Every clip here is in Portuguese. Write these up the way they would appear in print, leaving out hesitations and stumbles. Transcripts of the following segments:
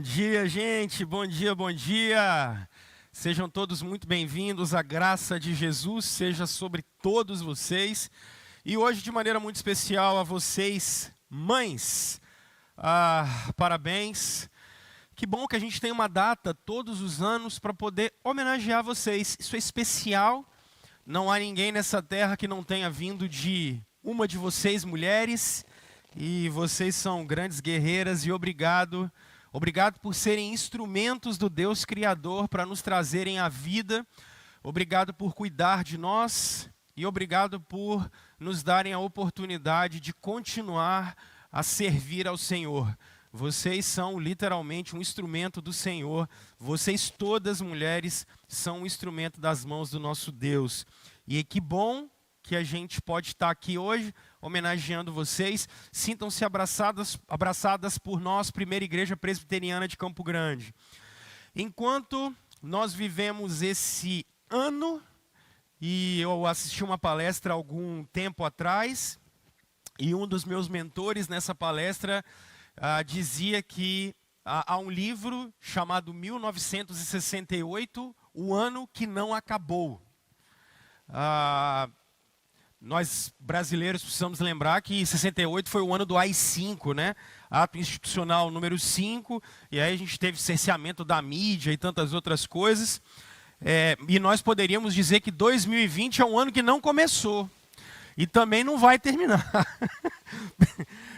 dia, gente. Bom dia, bom dia. Sejam todos muito bem-vindos. A graça de Jesus seja sobre todos vocês. E hoje, de maneira muito especial, a vocês, mães. Parabéns. Que bom que a gente tem uma data todos os anos para poder homenagear vocês. Isso é especial. Não há ninguém nessa terra que não tenha vindo de uma de vocês, mulheres. E vocês são grandes guerreiras e obrigado. Obrigado por serem instrumentos do Deus Criador para nos trazerem a vida. Obrigado por cuidar de nós e obrigado por nos darem a oportunidade de continuar a servir ao Senhor. Vocês são literalmente um instrumento do Senhor. Vocês todas, mulheres, são um instrumento das mãos do nosso Deus. E que bom que a gente pode estar aqui hoje homenageando vocês. Sintam-se abraçadas por nós, Primeira Igreja Presbiteriana de Campo Grande. Enquanto nós vivemos esse ano, e eu assisti uma palestra há algum tempo atrás, e um dos meus mentores nessa palestra dizia que há um livro chamado 1968, o ano que não acabou. Nós brasileiros precisamos lembrar que 68 foi o ano do AI-5, né? Ato institucional número 5, e aí a gente teve cerceamento da mídia e tantas outras coisas. E nós poderíamos dizer que 2020 é um ano que não começou. E também não vai terminar.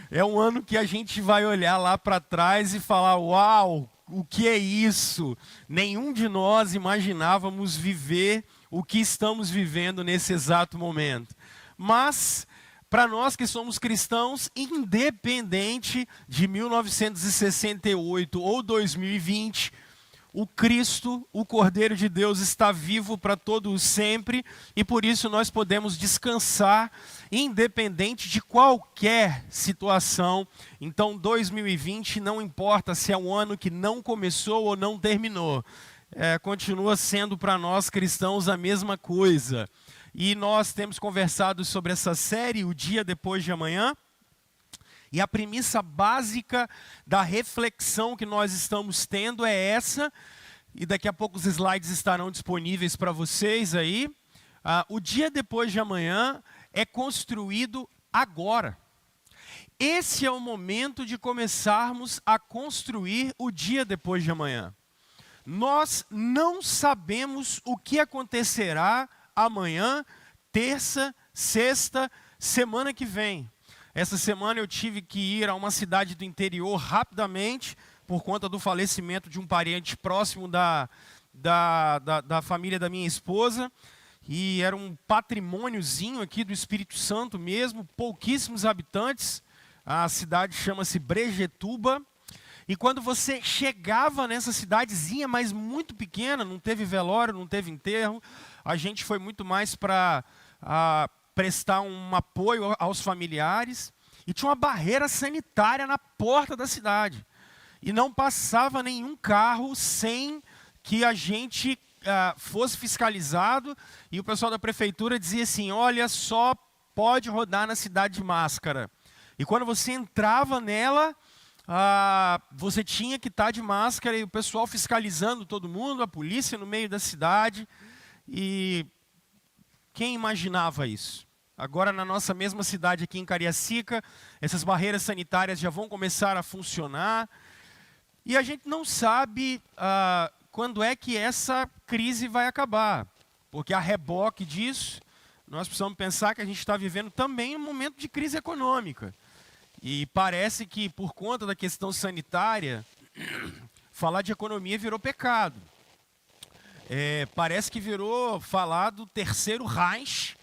É um ano que a gente vai olhar lá para trás e falar, uau, o que é isso? Nenhum de nós imaginávamos viver o que estamos vivendo nesse exato momento. Mas, para nós que somos cristãos, independente de 1968 ou 2020, o Cristo, o Cordeiro de Deus, está vivo para todo o sempre, e por isso nós podemos descansar, independente de qualquer situação. Então, 2020 não importa se é um ano que não começou ou não terminou. Continua sendo para nós cristãos a mesma coisa. E nós temos conversado sobre essa série, O Dia Depois de Amanhã. E a premissa básica da reflexão que nós estamos tendo é essa. E daqui a pouco os slides estarão disponíveis para vocês aí. O dia depois de amanhã é construído agora. Esse é o momento de começarmos a construir o dia depois de amanhã. Nós não sabemos o que acontecerá amanhã, terça, sexta, semana que vem. Essa semana eu tive que ir a uma cidade do interior rapidamente, por conta do falecimento de um parente próximo da família da minha esposa. E era um patrimôniozinho aqui do Espírito Santo mesmo, pouquíssimos habitantes. A cidade chama-se Brejetuba. E quando você chegava nessa cidadezinha, mas muito pequena, não teve velório, não teve enterro, a gente foi muito mais para prestar um apoio aos familiares. E tinha uma barreira sanitária na porta da cidade. E não passava nenhum carro sem que a gente fosse fiscalizado. E o pessoal da prefeitura dizia assim, olha, só pode rodar na cidade de máscara. E quando você entrava nela, você tinha que estar de máscara, e o pessoal fiscalizando todo mundo, a polícia no meio da cidade. E quem imaginava isso? Agora, na nossa mesma cidade aqui em Cariacica, essas barreiras sanitárias já vão começar a funcionar. E a gente não sabe quando é que essa crise vai acabar. Porque a reboque disso, nós precisamos pensar que a gente está vivendo também um momento de crise econômica. E parece que, por conta da questão sanitária, falar de economia virou pecado. Parece que virou falar do terceiro Reich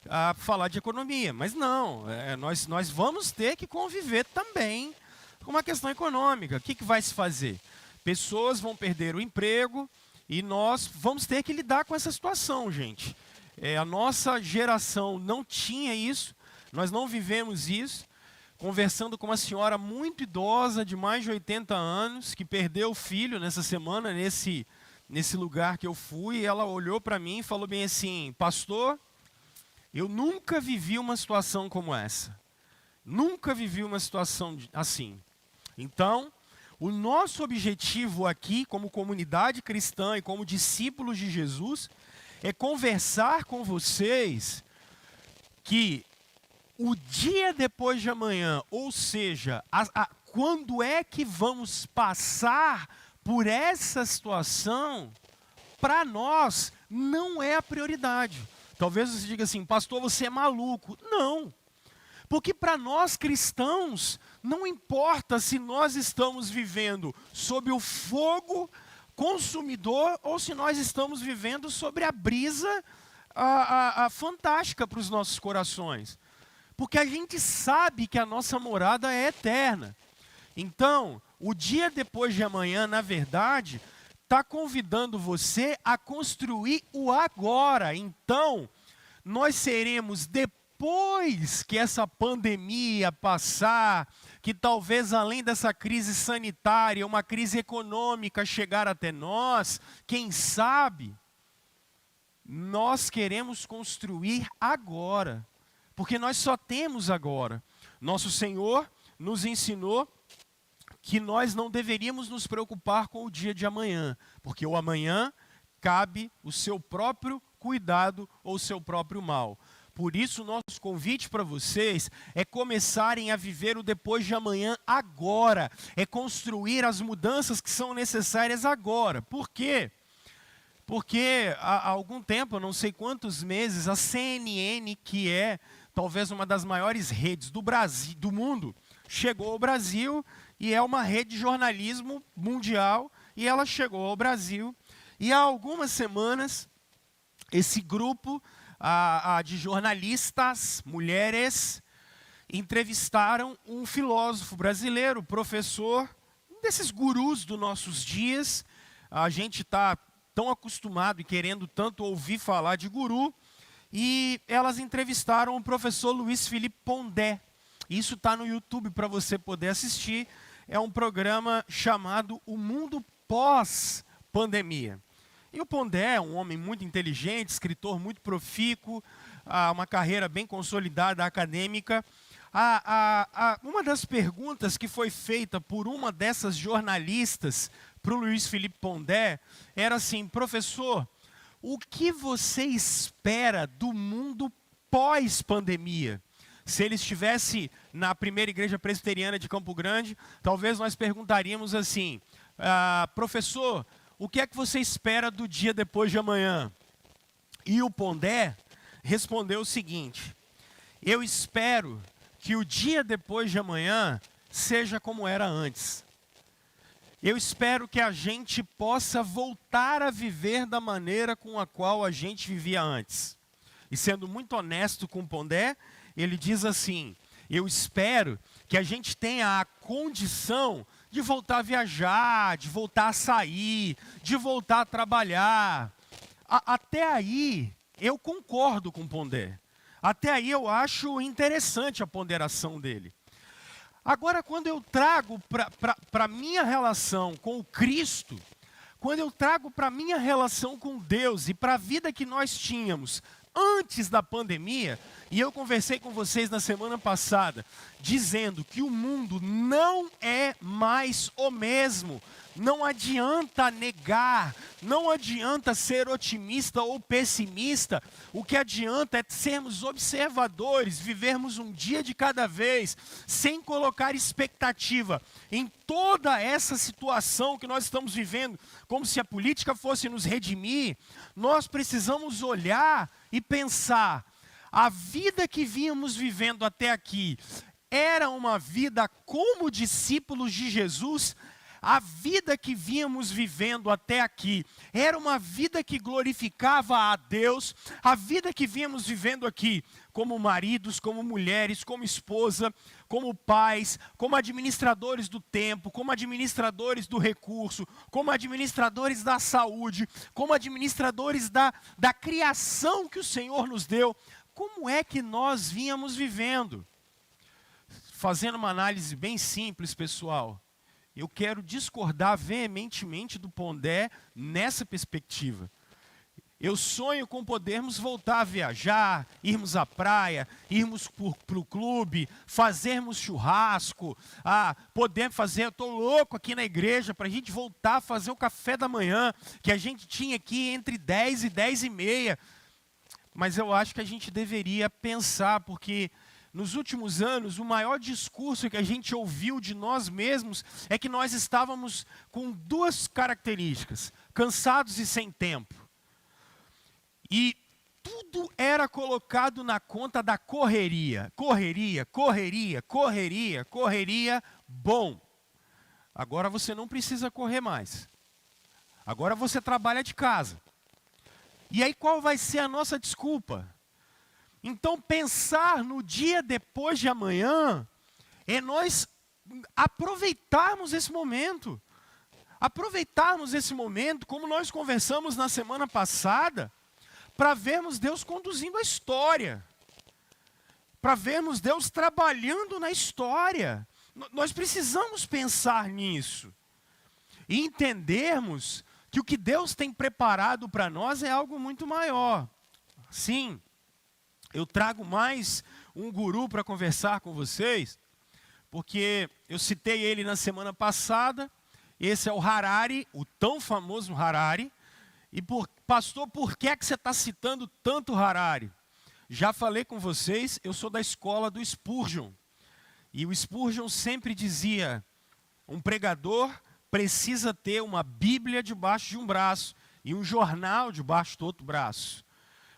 a falar de economia. Mas não, nós vamos ter que conviver também com uma questão econômica. O que vai se fazer? Pessoas vão perder o emprego e nós vamos ter que lidar com essa situação, gente. A nossa geração não tinha isso, nós não vivemos isso. Conversando com uma senhora muito idosa, de mais de 80 anos, que perdeu o filho nessa semana, nesse lugar que eu fui, e ela olhou para mim e falou bem assim, pastor, eu nunca vivi uma situação como essa. Nunca vivi uma situação assim. Então, O nosso objetivo aqui, como comunidade cristã e como discípulos de Jesus, é conversar com vocês que o dia depois de amanhã, ou seja, quando é que vamos passar por essa situação, para nós não é a prioridade. Talvez você diga assim, pastor, você é maluco. Não, porque para nós cristãos, não importa se nós estamos vivendo sob o fogo consumidor ou se nós estamos vivendo sobre a brisa fantástica para os nossos corações. Porque a gente sabe que a nossa morada é eterna. Então, o dia depois de amanhã, na verdade, está convidando você a construir o agora. Então, nós seremos, depois que essa pandemia passar, que talvez além dessa crise sanitária, uma crise econômica chegar até nós, quem sabe, nós queremos construir agora. Porque nós só temos agora. Nosso Senhor nos ensinou que nós não deveríamos nos preocupar com o dia de amanhã, porque o amanhã cabe o seu próprio cuidado ou o seu próprio mal. Por isso, nosso convite para vocês é começarem a viver o depois de amanhã agora, é construir as mudanças que são necessárias agora. Por quê? Porque há algum tempo, eu não sei quantos meses, a CNN, que é talvez uma das maiores redes do Brasil, do mundo, chegou ao Brasil e é uma rede de jornalismo mundial, e ela chegou ao Brasil. E há algumas semanas, esse grupo de jornalistas, mulheres, entrevistaram um filósofo brasileiro, professor, um desses gurus dos nossos dias. A gente está tão acostumado e querendo tanto ouvir falar de guru, e elas entrevistaram o professor Luiz Felipe Pondé. Isso está no YouTube para você poder assistir. É um programa chamado O Mundo Pós-Pandemia. E o Pondé é um homem muito inteligente, escritor muito profícuo, uma carreira bem consolidada acadêmica. Uma das perguntas que foi feita por uma dessas jornalistas para o Luiz Felipe Pondé era assim: professor, o que você espera do mundo pós-pandemia? Se ele estivesse na primeira igreja presbiteriana de Campo Grande, talvez nós perguntaríamos assim: professor, o que é que você espera do dia depois de amanhã? E o Pondé respondeu o seguinte: eu espero que o dia depois de amanhã seja como era antes. Eu espero que a gente possa voltar a viver da maneira com a qual a gente vivia antes. E sendo muito honesto com o Pondé, ele diz assim: eu espero que a gente tenha a condição de voltar a viajar, de voltar a sair, de voltar a trabalhar. Até aí, eu concordo com o Pondé. Até aí eu acho interessante a ponderação dele. Agora, quando eu trago para a minha relação com o Cristo, quando eu trago para a minha relação com Deus e para a vida que nós tínhamos antes da pandemia, e eu conversei com vocês na semana passada, dizendo que o mundo não é mais o mesmo. Não adianta negar, não adianta ser otimista ou pessimista. O que adianta é sermos observadores, vivermos um dia de cada vez, sem colocar expectativa em toda essa situação que nós estamos vivendo, como se a política fosse nos redimir. Nós precisamos olhar e pensar: a vida que vínhamos vivendo até aqui era uma vida como discípulos de Jesus? A vida que vínhamos vivendo até aqui era uma vida que glorificava a Deus? A vida que vínhamos vivendo aqui, como maridos, como mulheres, como esposa, como pais, como administradores do tempo, como administradores do recurso, como administradores da saúde, como administradores da criação que o Senhor nos deu, como é que nós vínhamos vivendo? Fazendo uma análise bem simples, pessoal, eu quero discordar veementemente do Pondé nessa perspectiva. Eu sonho com podermos voltar a viajar, irmos à praia, irmos para o clube, fazermos churrasco, poder fazer, eu estou louco aqui na igreja para a gente voltar a fazer o café da manhã, que a gente tinha aqui entre 10 e 10 e meia. Mas eu acho que a gente deveria pensar, porque nos últimos anos, o maior discurso que a gente ouviu de nós mesmos é que nós estávamos com duas características: cansados e sem tempo. E tudo era colocado na conta da correria. Correria, correria, correria, correria. Bom, agora você não precisa correr mais. Agora você trabalha de casa. E aí qual vai ser a nossa desculpa? Então pensar no dia depois de amanhã é nós aproveitarmos esse momento. Aproveitarmos esse momento, como nós conversamos na semana passada, para vermos Deus conduzindo a história, para vermos Deus trabalhando na história. Nós precisamos pensar nisso e entendermos que o que Deus tem preparado para nós é algo muito maior. Sim, eu trago mais um guru para conversar com vocês, porque eu citei ele na semana passada. Esse é o Harari, o tão famoso Harari. E pastor, por que você está citando tanto Harari? Já falei com vocês, eu sou da escola do Spurgeon. E o Spurgeon sempre dizia: um pregador precisa ter uma Bíblia debaixo de um braço e um jornal debaixo do outro braço.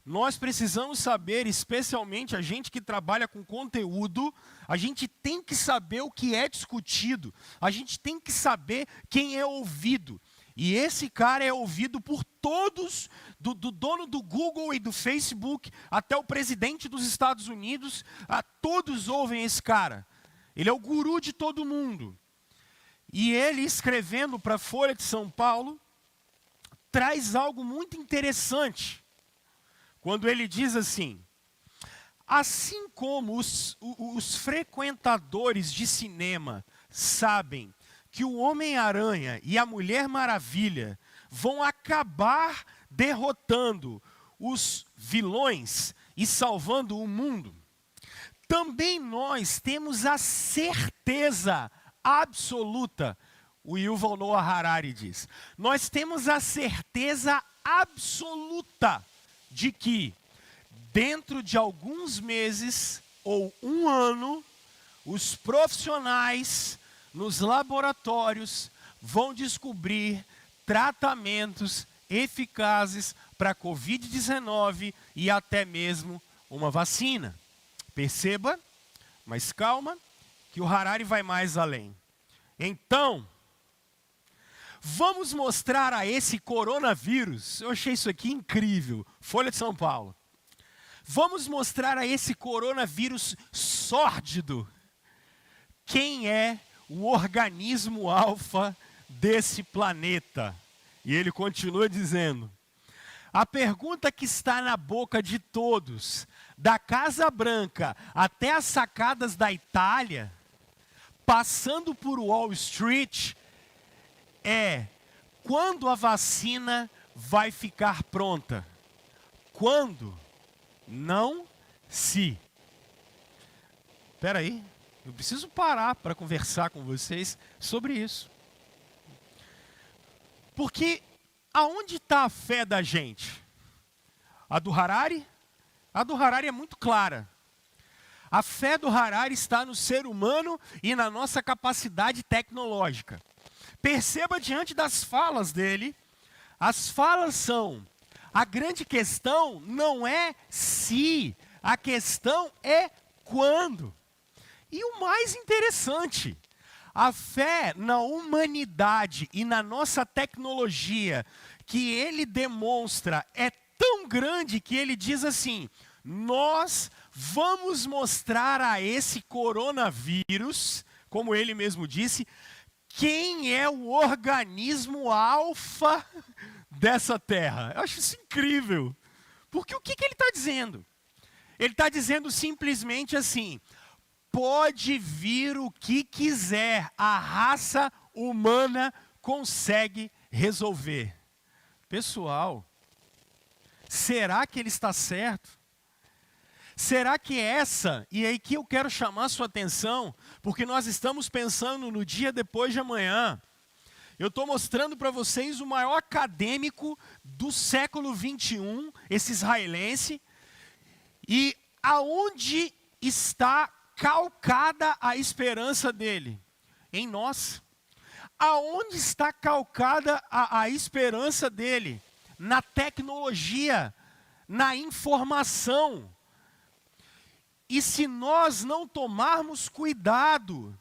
Nós precisamos saber, especialmente a gente que trabalha com conteúdo, a gente tem que saber o que é discutido, a gente tem que saber quem é ouvido. E esse cara é ouvido por todos, do dono do Google e do Facebook, até o presidente dos Estados Unidos, todos ouvem esse cara. Ele é o guru de todo mundo. E ele, escrevendo para a Folha de São Paulo, traz algo muito interessante. Quando ele diz assim: assim como os frequentadores de cinema sabem que o Homem-Aranha e a Mulher Maravilha vão acabar derrotando os vilões e salvando o mundo, também nós temos a certeza absoluta, o Yuval Noah Harari diz, nós temos a certeza absoluta de que dentro de alguns meses ou um ano, os profissionais nos laboratórios vão descobrir tratamentos eficazes para a Covid-19 e até mesmo uma vacina. Perceba, mas calma, que o Harari vai mais além. Então, vamos mostrar a esse coronavírus, eu achei isso aqui incrível, Folha de São Paulo. Vamos mostrar a esse coronavírus sórdido quem é o organismo alfa desse planeta. E ele continua dizendo: a pergunta que está na boca de todos, da Casa Branca até as sacadas da Itália, passando por Wall Street, é: quando a vacina vai ficar pronta? Quando? Não se. Espera aí, eu preciso parar para conversar com vocês sobre isso. Porque aonde está a fé da gente? A do Harari? A do Harari é muito clara. A fé do Harari está no ser humano e na nossa capacidade tecnológica. Perceba diante das falas dele, as falas são: a grande questão não é se, a questão é quando. E o mais interessante, a fé na humanidade e na nossa tecnologia que ele demonstra é tão grande que ele diz assim: nós vamos mostrar a esse coronavírus, como ele mesmo disse, quem é o organismo alfa dessa terra. Eu acho isso incrível. Porque o que ele está dizendo? Ele está dizendo simplesmente assim: pode vir o que quiser, a raça humana consegue resolver. Pessoal, será que ele está certo? Será que e aí que eu quero chamar a sua atenção, porque nós estamos pensando no dia depois de amanhã. Eu estou mostrando para vocês o maior acadêmico do século 21, esse israelense, e aonde está calcada a esperança dele? Em nós. Aonde está calcada a esperança dele? Na tecnologia, na informação. E se nós não tomarmos cuidado,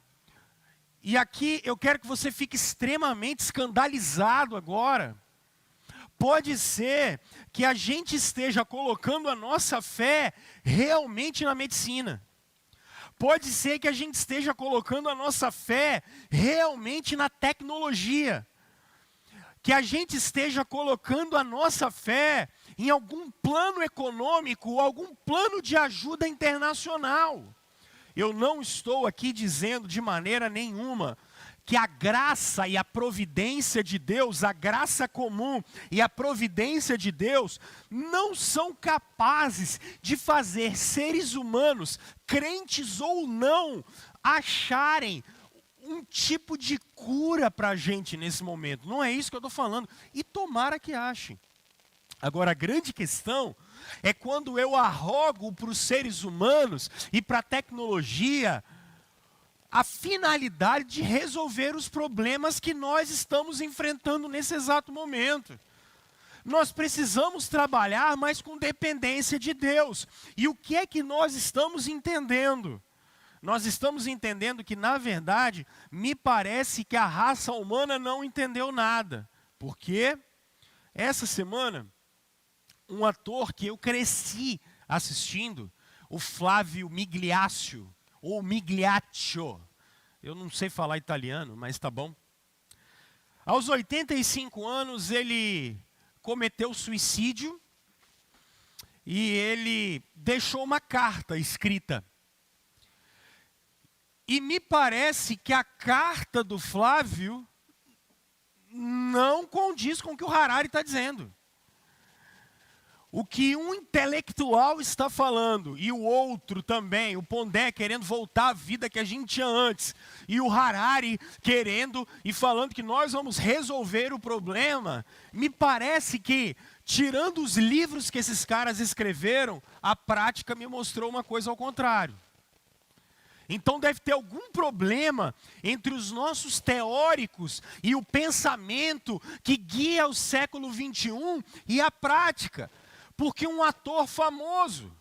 e aqui eu quero que você fique extremamente escandalizado agora, pode ser que a gente esteja colocando a nossa fé realmente na medicina. Pode ser que a gente esteja colocando a nossa fé realmente na tecnologia. Que a gente esteja colocando a nossa fé em algum plano econômico, algum plano de ajuda internacional. Eu não estou aqui dizendo de maneira nenhuma que a graça e a providência de Deus, a graça comum e a providência de Deus, não são capazes de fazer seres humanos, crentes ou não, acharem um tipo de cura para a gente nesse momento. Não é isso que eu estou falando. E tomara que achem. Agora, a grande questão é quando eu arrogo para os seres humanos e para a tecnologia a finalidade de resolver os problemas que nós estamos enfrentando nesse exato momento. Nós precisamos trabalhar, mas com dependência de Deus. E o que é que nós estamos entendendo? Nós estamos entendendo que, na verdade, me parece que a raça humana não entendeu nada. Porque essa semana, um ator que eu cresci assistindo, o Flávio Migliaccio, ou Migliaccio, eu não sei falar italiano, mas tá bom. Aos 85 anos ele cometeu suicídio e ele deixou uma carta escrita. E me parece que a carta do Flávio não condiz com o que o Harari está dizendo. O que um intelectual está falando, e o outro também, o Pondé querendo voltar à vida que a gente tinha antes, e o Harari querendo e falando que nós vamos resolver o problema, me parece que, tirando os livros que esses caras escreveram, a prática me mostrou uma coisa ao contrário. Então deve ter algum problema entre os nossos teóricos e o pensamento que guia o século 21 e a prática. Porque um ator famoso,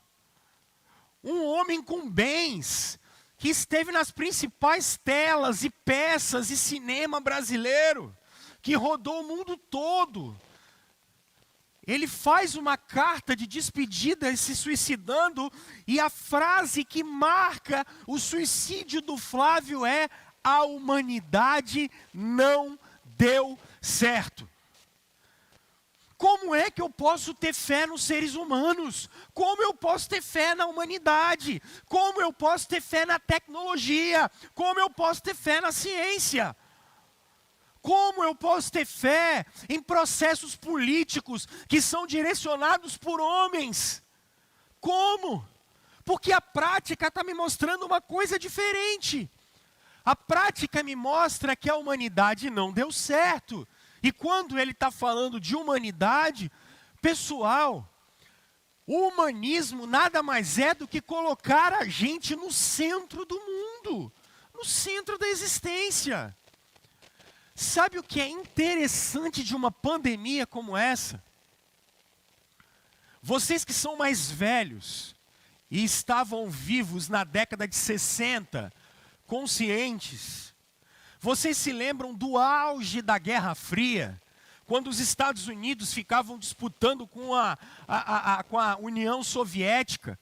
um homem com bens, que esteve nas principais telas e peças e cinema brasileiro, que rodou o mundo todo, ele faz uma carta de despedida se suicidando, e a frase que marca o suicídio do Flávio é: a humanidade não deu certo. Como é que eu posso ter fé nos seres humanos? Como eu posso ter fé na humanidade? Como eu posso ter fé na tecnologia? Como eu posso ter fé na ciência? Como eu posso ter fé em processos políticos que são direcionados por homens? Como? Porque a prática está me mostrando uma coisa diferente. A prática me mostra que a humanidade não deu certo. E quando ele está falando de humanidade, pessoal, o humanismo nada mais é do que colocar a gente no centro do mundo, no centro da existência. Sabe o que é interessante de uma pandemia como essa? Vocês que são mais velhos e estavam vivos na década de 60, conscientes, vocês se lembram do auge da Guerra Fria, quando os Estados Unidos ficavam disputando com a União Soviética?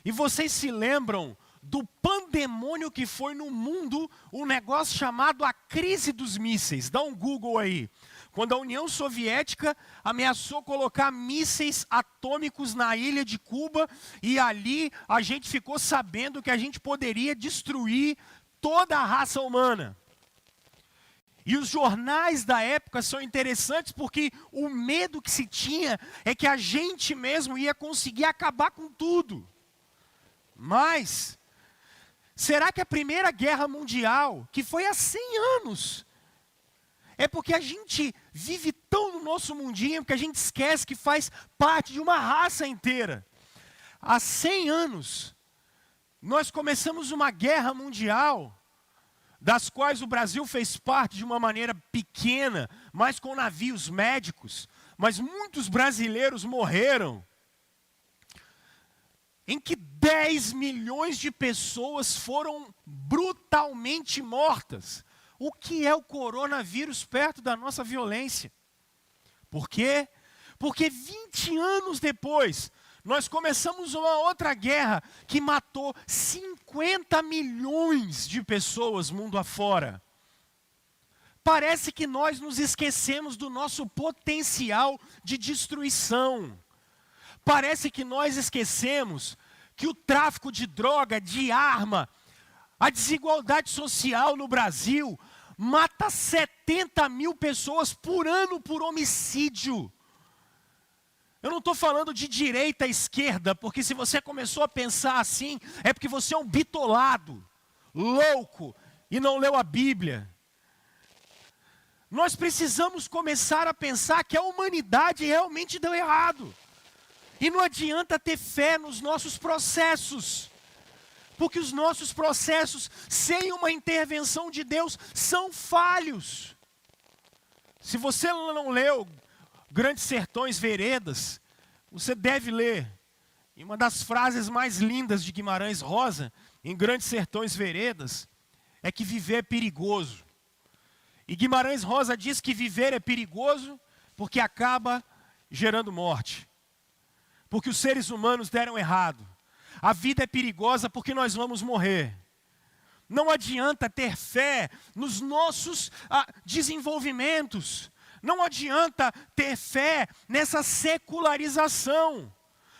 E vocês se lembram do pandemônio que foi no mundo um negócio chamado a crise dos mísseis? Dá um Google aí. Quando a União Soviética ameaçou colocar mísseis atômicos na ilha de Cuba, e ali a gente ficou sabendo que a gente poderia destruir toda a raça humana. E os jornais da época são interessantes porque o medo que se tinha é que a gente mesmo ia conseguir acabar com tudo. Mas, será que a Primeira Guerra Mundial, que foi há 100 anos, é porque a gente vive tão no nosso mundinho que a gente esquece que faz parte de uma raça inteira? Há 100 anos, nós começamos uma guerra mundial, das quais o Brasil fez parte de uma maneira pequena, mas com navios médicos, mas muitos brasileiros morreram, em que 10 milhões de pessoas foram brutalmente mortas. O que é o coronavírus perto da nossa violência? Por quê? Porque 20 anos depois, nós começamos uma outra guerra que matou 50 milhões de pessoas mundo afora. Parece que nós nos esquecemos do nosso potencial de destruição. Parece que nós esquecemos que o tráfico de droga, de arma, a desigualdade social no Brasil mata 70 mil pessoas por ano por homicídio. Eu não estou falando de direita à esquerda, porque se você começou a pensar assim, é porque você é um bitolado, louco, e não leu a Bíblia. Nós precisamos começar a pensar que a humanidade realmente deu errado. E não adianta ter fé nos nossos processos, porque os nossos processos, sem uma intervenção de Deus, são falhos. Se você não leu Grandes Sertões Veredas, você deve ler. E uma das frases mais lindas de Guimarães Rosa, em Grandes Sertões Veredas, é que viver é perigoso. E Guimarães Rosa diz que viver é perigoso porque acaba gerando morte. Porque os seres humanos deram errado. A vida é perigosa porque nós vamos morrer. Não adianta ter fé nos nossos desenvolvimentos. Não adianta ter fé nessa secularização.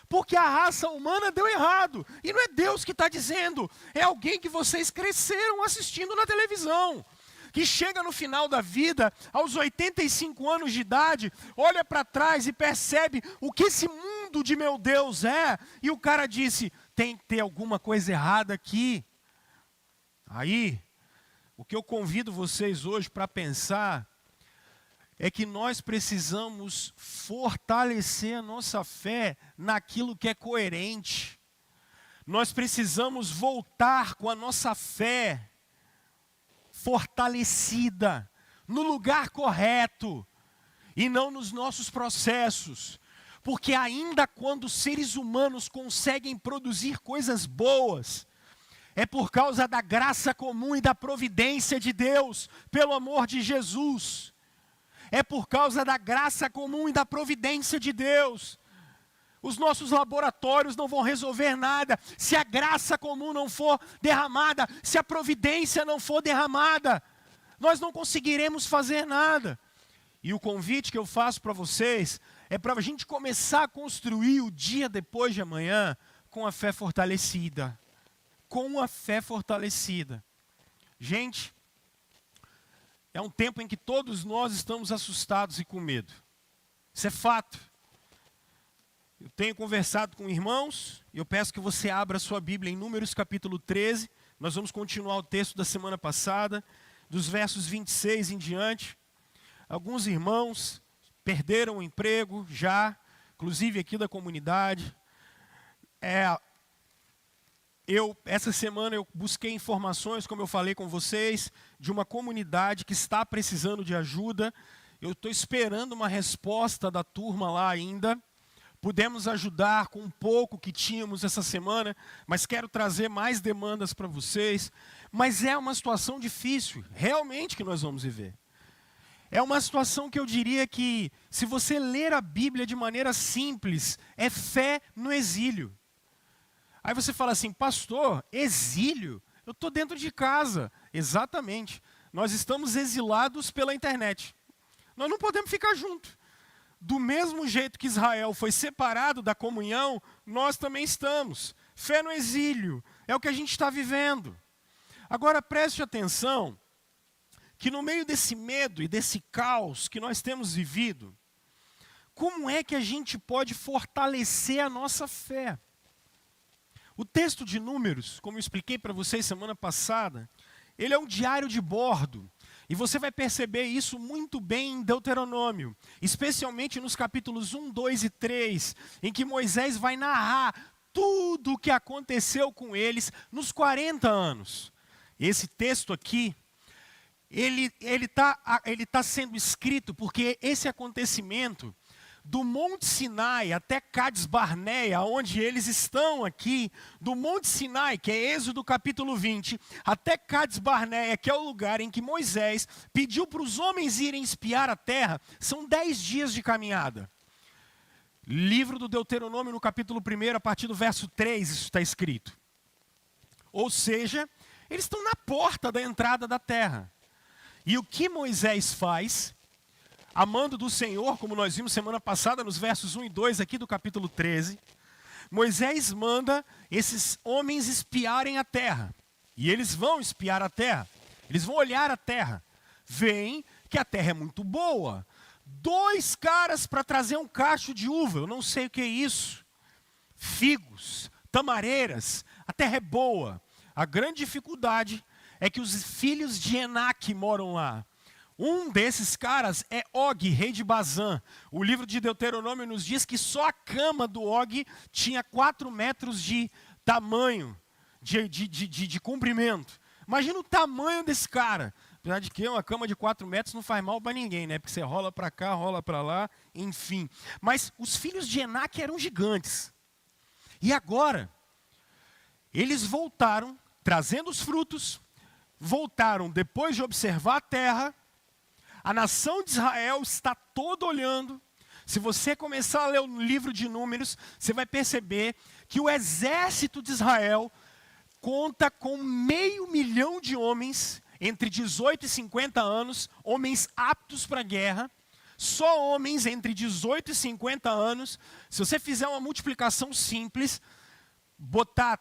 Porque a raça humana deu errado. E não é Deus que está dizendo. É alguém que vocês cresceram assistindo na televisão. Que chega no final da vida, aos 85 anos de idade, olha para trás e percebe o que esse mundo de meu Deus é. E o cara disse, tem que ter alguma coisa errada aqui. Aí, o que eu convido vocês hoje para pensar é que nós precisamos fortalecer a nossa fé naquilo que é coerente. Nós precisamos voltar com a nossa fé fortalecida, no lugar correto, e não nos nossos processos. Porque ainda quando seres humanos conseguem produzir coisas boas, é por causa da graça comum e da providência de Deus, pelo amor de Jesus. É por causa da graça comum e da providência de Deus. Os nossos laboratórios não vão resolver nada se a graça comum não for derramada, se a providência não for derramada. Nós não conseguiremos fazer nada. E o convite que eu faço para vocês é para a gente começar a construir o dia depois de amanhã com a fé fortalecida. Com a fé fortalecida. Gente, é um tempo em que todos nós estamos assustados e com medo. Isso é fato. Eu tenho conversado com irmãos, e eu peço que você abra a sua Bíblia em Números capítulo 13. Nós vamos continuar o texto da semana passada, dos versos 26 em diante. Alguns irmãos perderam o emprego já, inclusive aqui da comunidade. Essa semana eu busquei informações, como eu falei com vocês, de uma comunidade que está precisando de ajuda. Eu estou esperando uma resposta da turma lá ainda. Pudemos ajudar com um pouco que tínhamos essa semana, mas quero trazer mais demandas para vocês. Mas é uma situação difícil, realmente, que nós vamos viver. É uma situação que eu diria que, se você ler a Bíblia de maneira simples, é fé no exílio. Aí você fala assim, pastor, exílio? Eu estou dentro de casa. Exatamente. Nós estamos exilados pela internet. Nós não podemos ficar juntos. Do mesmo jeito que Israel foi separado da comunhão, nós também estamos. Fé no exílio, é o que a gente está vivendo. Agora preste atenção, que no meio desse medo e desse caos que nós temos vivido, como é que a gente pode fortalecer a nossa fé? O texto de Números, como eu expliquei para vocês semana passada, ele é um diário de bordo. E você vai perceber isso muito bem em Deuteronômio, especialmente nos capítulos 1, 2 e 3, em que Moisés vai narrar tudo o que aconteceu com eles nos 40 anos. Esse texto aqui, ele tá sendo escrito porque esse acontecimento, do Monte Sinai até Cades Barneia, onde eles estão aqui, do Monte Sinai, que é Êxodo capítulo 20, até Cades Barneia, que é o lugar em que Moisés pediu para os homens irem espiar a terra, são 10 dias de caminhada. Livro do Deuteronômio, no capítulo 1, a partir do verso 3, isso está escrito. Ou seja, eles estão na porta da entrada da terra. E o que Moisés faz, amando do Senhor, como nós vimos semana passada, nos versos 1 e 2 aqui do capítulo 13, Moisés manda esses homens espiarem a terra. E eles vão espiar a terra. Eles vão olhar a terra. Veem que a terra é muito boa. 2 caras para trazer um cacho de uva, eu não sei o que é isso. Figos, tamareiras, a terra é boa. A grande dificuldade é que os filhos de Enaque moram lá. Um desses caras é Og, rei de Bazã. O livro de Deuteronômio nos diz que só a cama do Og tinha 4 metros de tamanho, de comprimento. Imagina o tamanho desse cara. Apesar de que uma cama de 4 metros não faz mal para ninguém, né? Porque você rola para cá, rola para lá, enfim. Mas os filhos de Enaque eram gigantes. E agora, eles voltaram, trazendo os frutos, voltaram depois de observar a terra. A nação de Israel está toda olhando. Se você começar a ler o livro de Números, você vai perceber que o exército de Israel conta com 500.000 de homens, entre 18 e 50 anos, homens aptos para a guerra. Só homens entre 18 e 50 anos. Se você fizer uma multiplicação simples, botar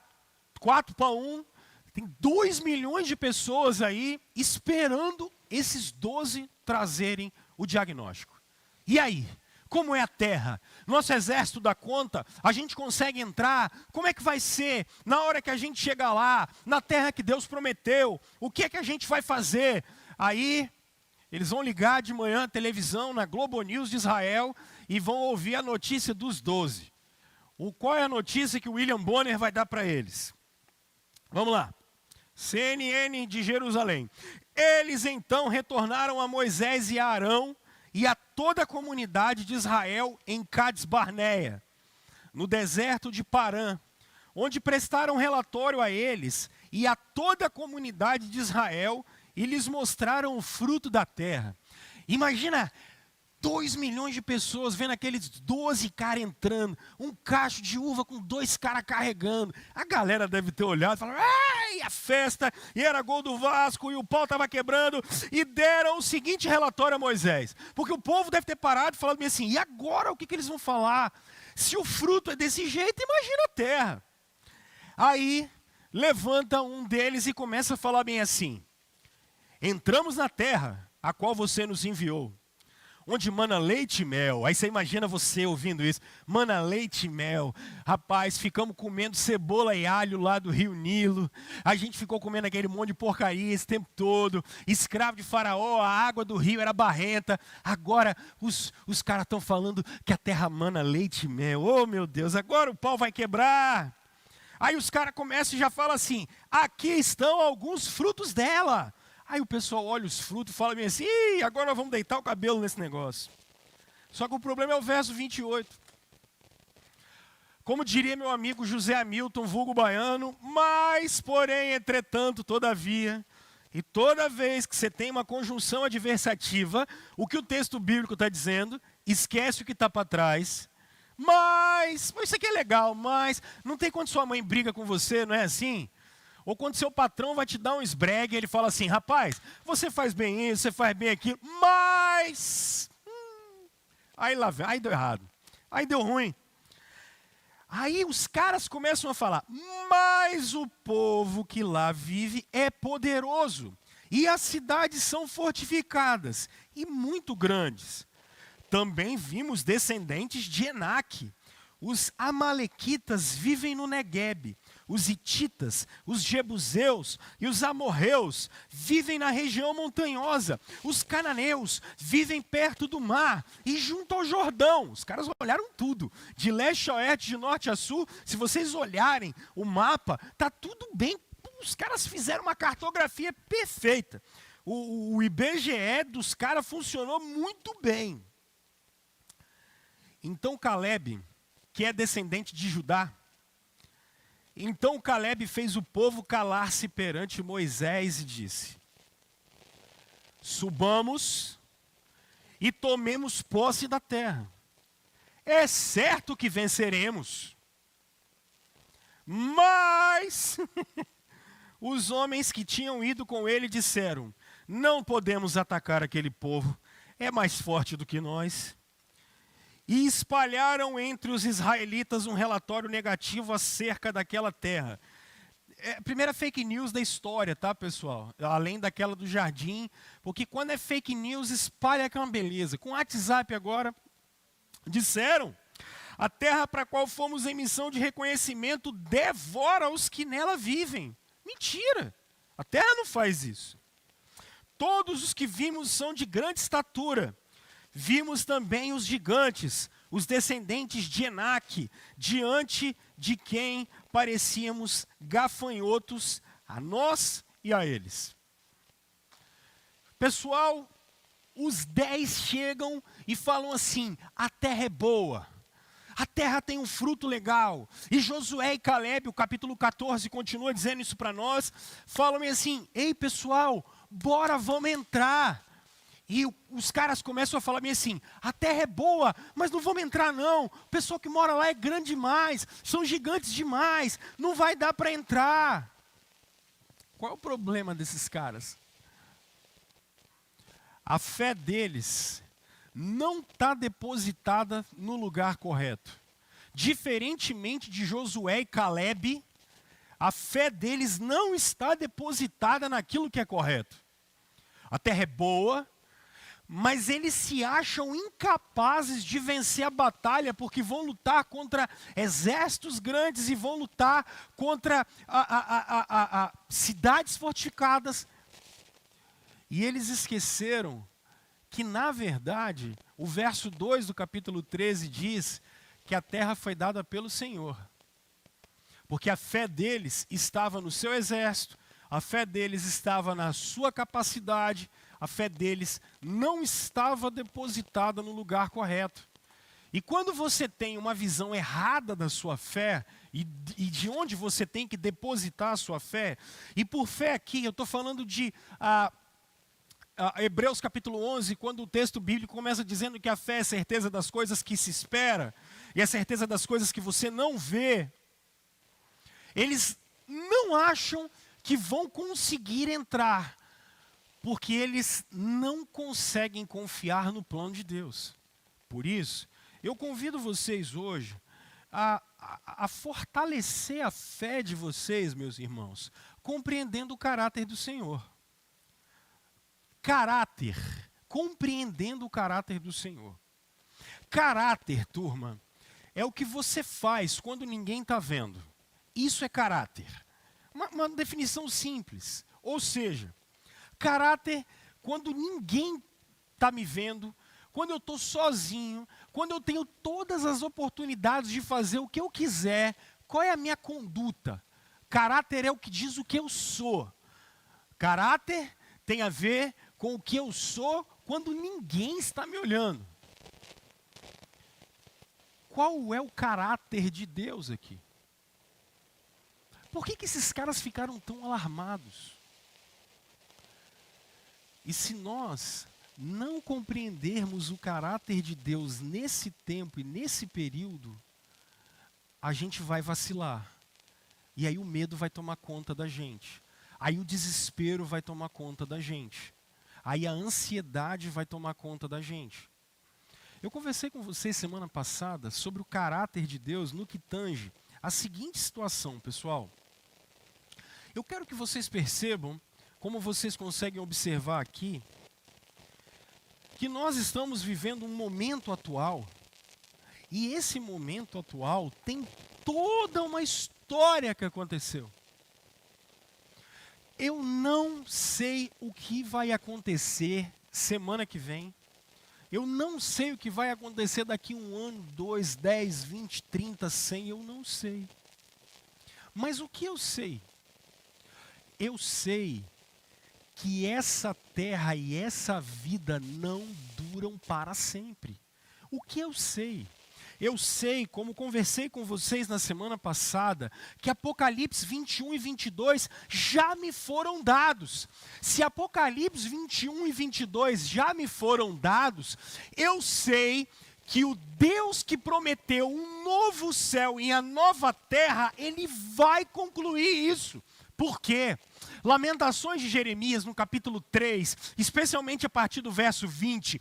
4 para 1, tem 2 milhões de pessoas aí esperando esses 12 trazerem o diagnóstico. E aí? Como é a terra? Nosso exército dá conta? A gente consegue entrar? Como é que vai ser na hora que a gente chegar lá, na terra que Deus prometeu? O que é que a gente vai fazer? Aí, eles vão ligar de manhã a televisão na Globo News de Israel e vão ouvir a notícia dos 12. Qual é a notícia que o William Bonner vai dar para eles? Vamos lá. CNN de Jerusalém. Eles então retornaram a Moisés e a Arão e a toda a comunidade de Israel em Cades Barneia, no deserto de Parã, onde prestaram relatório a eles e a toda a comunidade de Israel e lhes mostraram o fruto da terra. Imagina 2 milhões de pessoas vendo aqueles 12 caras entrando, um cacho de uva com 2 caras carregando. A galera deve ter olhado e falado, ai, a festa, e era gol do Vasco, e o pau estava quebrando, e deram o seguinte relatório a Moisés. Porque o povo deve ter parado e falado bem assim, e agora o que eles vão falar? Se o fruto é desse jeito, imagina a terra. Aí, levanta um deles e começa a falar bem assim, entramos na terra, a qual você nos enviou, onde mana leite e mel. Aí você imagina você ouvindo isso, mana leite e mel. Rapaz, ficamos comendo cebola e alho lá do Rio Nilo. A gente ficou comendo aquele monte de porcaria esse tempo todo. Escravo de Faraó, a água do rio era barrenta. Agora os caras estão falando que a terra mana leite e mel. Oh meu Deus, agora o pau vai quebrar. Aí os caras começam e já falam assim, aqui estão alguns frutos dela. Aí o pessoal olha os frutos e fala bem assim, ih, agora nós vamos deitar o cabelo nesse negócio. Só que o problema é o verso 28. Como diria meu amigo José Hamilton, vulgo baiano, mas, porém, entretanto, todavia, e toda vez que você tem uma conjunção adversativa, o que o texto bíblico está dizendo, esquece o que está para trás. Mas isso aqui é legal, mas não tem quando sua mãe briga com você, não é assim? Ou quando seu patrão vai te dar um esbregue, ele fala assim, rapaz, você faz bem isso, você faz bem aquilo, mas... Aí lá vem, aí deu errado, aí deu ruim. Aí os caras começam a falar, mas o povo que lá vive é poderoso, e as cidades são fortificadas e muito grandes. Também vimos descendentes de Enaque. Os amalequitas vivem no Neguebe. Os hititas, os jebuseus e os amorreus vivem na região montanhosa. Os cananeus vivem perto do mar e junto ao Jordão. Os caras olharam tudo, de leste a oeste, de norte a sul. Se vocês olharem o mapa, tá tudo bem. Os caras fizeram uma cartografia perfeita. O IBGE dos caras funcionou muito bem. Então Caleb, que é descendente de Judá, então Caleb fez o povo calar-se perante Moisés e disse: subamos e tomemos posse da terra. É certo que venceremos. Mas os homens que tinham ido com ele disseram: não podemos atacar aquele povo, é mais forte do que nós. E espalharam entre os israelitas um relatório negativo acerca daquela terra. É a primeira fake news da história, tá, pessoal? Além daquela do jardim, porque quando é fake news, espalha que é uma beleza. Com o WhatsApp agora, disseram: a terra para a qual fomos em missão de reconhecimento devora os que nela vivem. Mentira! A terra não faz isso. Todos os que vimos são de grande estatura. Vimos também os gigantes, os descendentes de Enaque, diante de quem parecíamos gafanhotos a nós e a eles. Pessoal, os 10 chegam e falam assim: a terra é boa, a terra tem um fruto legal. E Josué e Caleb, o capítulo 14, continua dizendo isso para nós, falam assim: ei pessoal, bora, vamos entrar. E os caras começam a falar bem assim: a terra é boa, mas não vamos entrar não. O pessoal que mora lá é grande demais, são gigantes demais, não vai dar para entrar. Qual é o problema desses caras? A fé deles não está depositada no lugar correto. Diferentemente de Josué e Caleb, a fé deles não está depositada naquilo que é correto. A terra é boa, mas eles se acham incapazes de vencer a batalha, porque vão lutar contra exércitos grandes e vão lutar contra cidades fortificadas. E eles esqueceram que, na verdade, o verso 2 do capítulo 13 diz que a terra foi dada pelo Senhor. Porque a fé deles estava no seu exército, a fé deles estava na sua capacidade, a fé deles não estava depositada no lugar correto. E quando você tem uma visão errada da sua fé, e de onde você tem que depositar a sua fé, e por fé aqui, eu estou falando de Hebreus capítulo 11, quando o texto bíblico começa dizendo que a fé é certeza das coisas que se espera, e a certeza das coisas que você não vê. Eles não acham que vão conseguir entrar, porque eles não conseguem confiar no plano de Deus. Por isso, eu convido vocês hoje a fortalecer a fé de vocês, meus irmãos, compreendendo o caráter do Senhor. Caráter, compreendendo o caráter do Senhor. Caráter, turma, é o que você faz quando ninguém está vendo. Isso é caráter. Uma definição simples. Ou seja, caráter, quando ninguém está me vendo, quando eu estou sozinho, quando eu tenho todas as oportunidades de fazer o que eu quiser, qual é a minha conduta? Caráter é o que diz o que eu sou. Caráter tem a ver com o que eu sou quando ninguém está me olhando. Qual é o caráter de Deus aqui? Por que esses caras ficaram tão alarmados? E se nós não compreendermos o caráter de Deus nesse tempo e nesse período, a gente vai vacilar. E aí o medo vai tomar conta da gente. Aí o desespero vai tomar conta da gente. Aí a ansiedade vai tomar conta da gente. Eu conversei com vocês semana passada sobre o caráter de Deus no que tange a seguinte situação, pessoal. Eu quero que vocês percebam como vocês conseguem observar aqui, que nós estamos vivendo um momento atual, e esse momento atual tem toda uma história que aconteceu. Eu não sei o que vai acontecer semana que vem. Eu não sei o que vai acontecer daqui 1 ano, 2, 10, 20, 30, 100, eu não sei. Mas o que eu sei? Eu sei que essa terra e essa vida não duram para sempre. O que eu sei? Eu sei, como conversei com vocês na semana passada, que Apocalipse 21 e 22 já me foram dados. Se Apocalipse 21 e 22 já me foram dados, eu sei que o Deus que prometeu um novo céu e a nova terra, Ele vai concluir isso. Por quê? Lamentações de Jeremias, no capítulo 3, especialmente a partir do verso 20,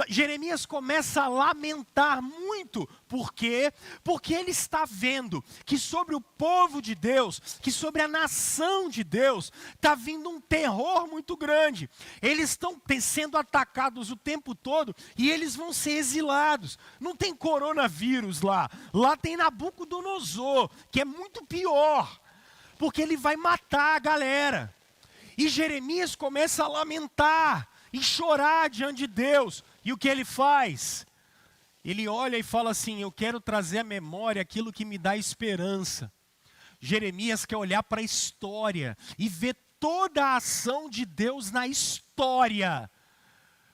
Jeremias começa a lamentar muito. Por quê? Porque ele está vendo que sobre o povo de Deus, que sobre a nação de Deus, está vindo um terror muito grande. Eles estão sendo atacados o tempo todo e eles vão ser exilados. Não tem coronavírus lá, lá tem Nabucodonosor, que é muito pior. Porque ele vai matar a galera. E Jeremias começa a lamentar e chorar diante de Deus. E o que ele faz? Ele olha e fala assim: eu quero trazer à memória aquilo que me dá esperança. Jeremias quer olhar para a história e ver toda a ação de Deus na história.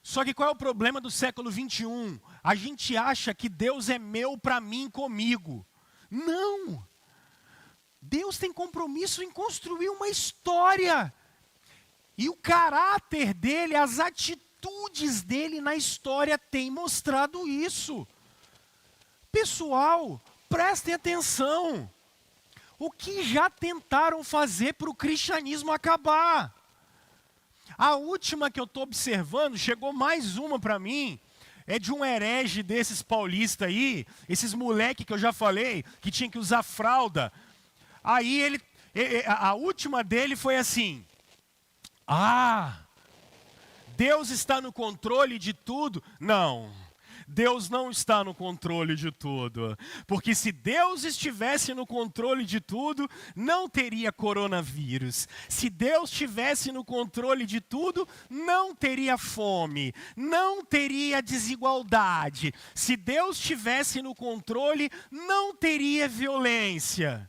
Só que qual é o problema do século 21? A gente acha que Deus é meu para mim, comigo. Não! Deus tem compromisso em construir uma história. E o caráter dele, as atitudes dele na história têm mostrado isso. Pessoal, prestem atenção. O que já tentaram fazer para o cristianismo acabar? A última que eu estou observando, chegou mais uma para mim, é de um herege desses paulistas aí, esses moleque que eu já falei, que tinha que usar fralda. Aí a última dele foi assim: Deus está no controle de tudo. Não, Deus não está no controle de tudo. Porque se Deus estivesse no controle de tudo, não teria coronavírus. Se Deus estivesse no controle de tudo, não teria fome, não teria desigualdade. Se Deus estivesse no controle, não teria violência.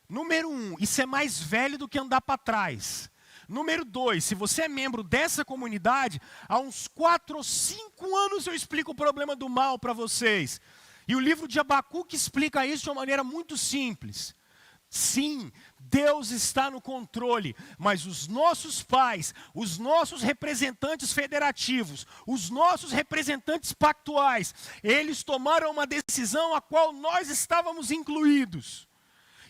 Número 1, isso é mais velho do que andar para trás. Número 2, se você é membro dessa comunidade, há uns 4 ou 5 anos eu explico o problema do mal para vocês. E o livro de Abacuque explica isso de uma maneira muito simples. Sim, Deus está no controle, mas os nossos pais, os nossos representantes federativos, os nossos representantes pactuais, eles tomaram uma decisão a qual nós estávamos incluídos.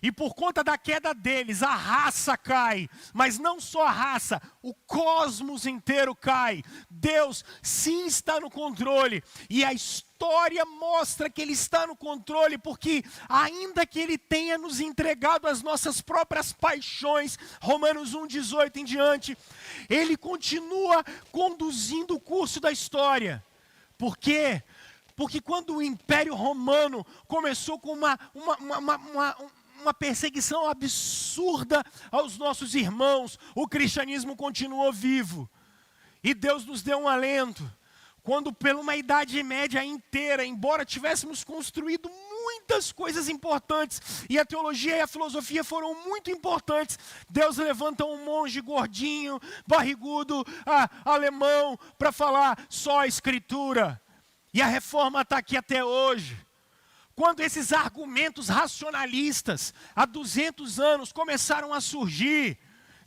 E por conta da queda deles, a raça cai. Mas não só a raça, o cosmos inteiro cai. Deus sim está no controle. E a história mostra que Ele está no controle, porque ainda que Ele tenha nos entregado as nossas próprias paixões, Romanos 1,18 em diante, Ele continua conduzindo o curso da história. Por quê? Porque quando o Império Romano começou com uma perseguição absurda aos nossos irmãos, o cristianismo continuou vivo. E Deus nos deu um alento. Quando por uma Idade Média inteira, embora tivéssemos construído muitas coisas importantes, e a teologia e a filosofia foram muito importantes, Deus levanta um monge gordinho, barrigudo, alemão, para falar só a Escritura. E a reforma está aqui até hoje. Quando esses argumentos racionalistas, há 200 anos, começaram a surgir,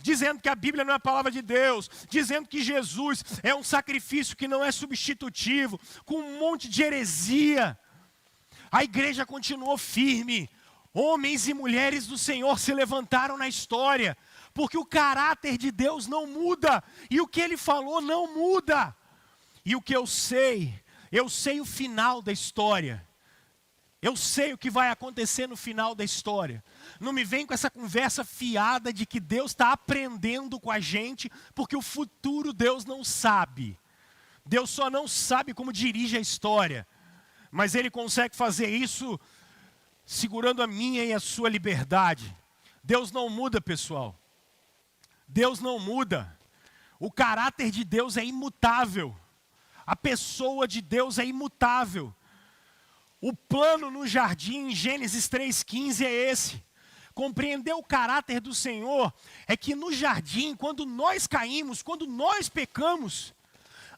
dizendo que a Bíblia não é a palavra de Deus, dizendo que Jesus é um sacrifício que não é substitutivo, com um monte de heresia, a igreja continuou firme. Homens e mulheres do Senhor se levantaram na história, porque o caráter de Deus não muda, e o que Ele falou não muda. E o que eu sei o final da história. Eu sei o que vai acontecer no final da história. Não me vem com essa conversa fiada de que Deus está aprendendo com a gente, porque o futuro Deus não sabe. Deus só não sabe como dirige a história. Mas Ele consegue fazer isso segurando a minha e a sua liberdade. Deus não muda, pessoal. Deus não muda. O caráter de Deus é imutável. A pessoa de Deus é imutável. O plano no jardim, em Gênesis 3,15, é esse. Compreender o caráter do Senhor é que no jardim, quando nós caímos, quando nós pecamos,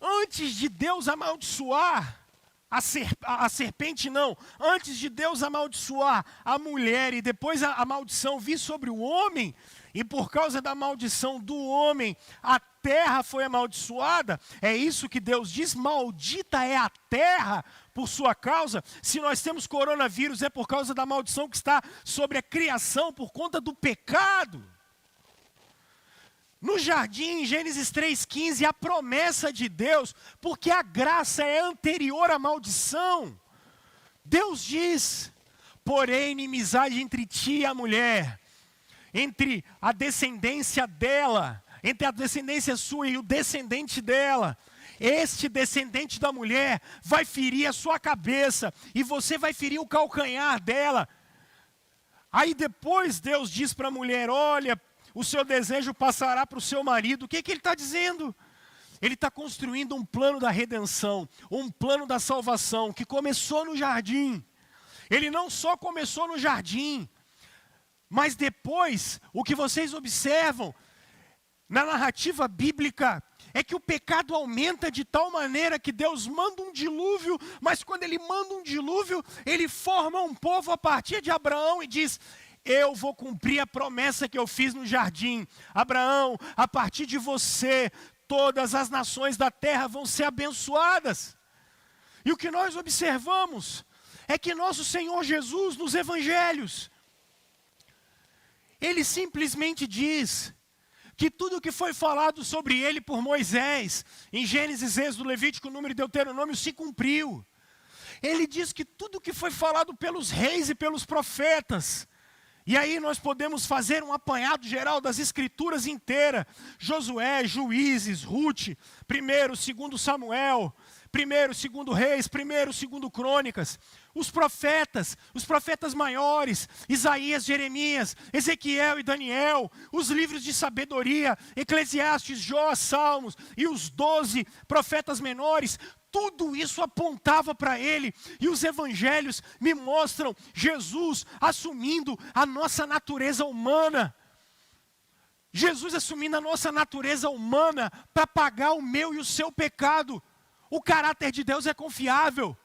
antes de Deus amaldiçoar a serpente, não. Antes de Deus amaldiçoar a mulher e depois a maldição vir sobre o homem, e por causa da maldição do homem, a terra foi amaldiçoada. É isso que Deus diz, maldita é a terra por sua causa. Se nós temos coronavírus, é por causa da maldição que está sobre a criação, por conta do pecado. No jardim, em Gênesis 3,15, a promessa de Deus, porque a graça é anterior à maldição. Deus diz, porém, inimizade entre ti e a mulher, entre a descendência dela, entre a descendência sua e o descendente dela. Este descendente da mulher vai ferir a sua cabeça e você vai ferir o calcanhar dela. Aí depois Deus diz para a mulher, olha, o seu desejo passará para o seu marido. O que ele está dizendo? Ele está construindo um plano da redenção, um plano da salvação, que começou no jardim. Ele não só começou no jardim, mas depois, o que vocês observam na narrativa bíblica, é que o pecado aumenta de tal maneira que Deus manda um dilúvio, mas quando Ele manda um dilúvio, Ele forma um povo a partir de Abraão e diz, eu vou cumprir a promessa que eu fiz no jardim. Abraão, a partir de você, todas as nações da terra vão ser abençoadas. E o que nós observamos é que nosso Senhor Jesus, nos evangelhos, Ele simplesmente diz que tudo que foi falado sobre Ele por Moisés, em Gênesis, Êxodo, Levítico, Número e Deuteronômio, se cumpriu. Ele diz que tudo que foi falado pelos reis e pelos profetas, e aí nós podemos fazer um apanhado geral das escrituras inteiras, Josué, Juízes, Ruth, 1º, 2º Samuel, 1º, 2º Reis, 1º, 2º Crônicas, os profetas maiores, Isaías, Jeremias, Ezequiel e Daniel, os livros de sabedoria, Eclesiastes, Jó, Salmos e os 12 profetas menores, tudo isso apontava para Ele, e os evangelhos me mostram Jesus assumindo a nossa natureza humana. Jesus assumindo a nossa natureza humana para pagar o meu e o seu pecado. O caráter de Deus é confiável.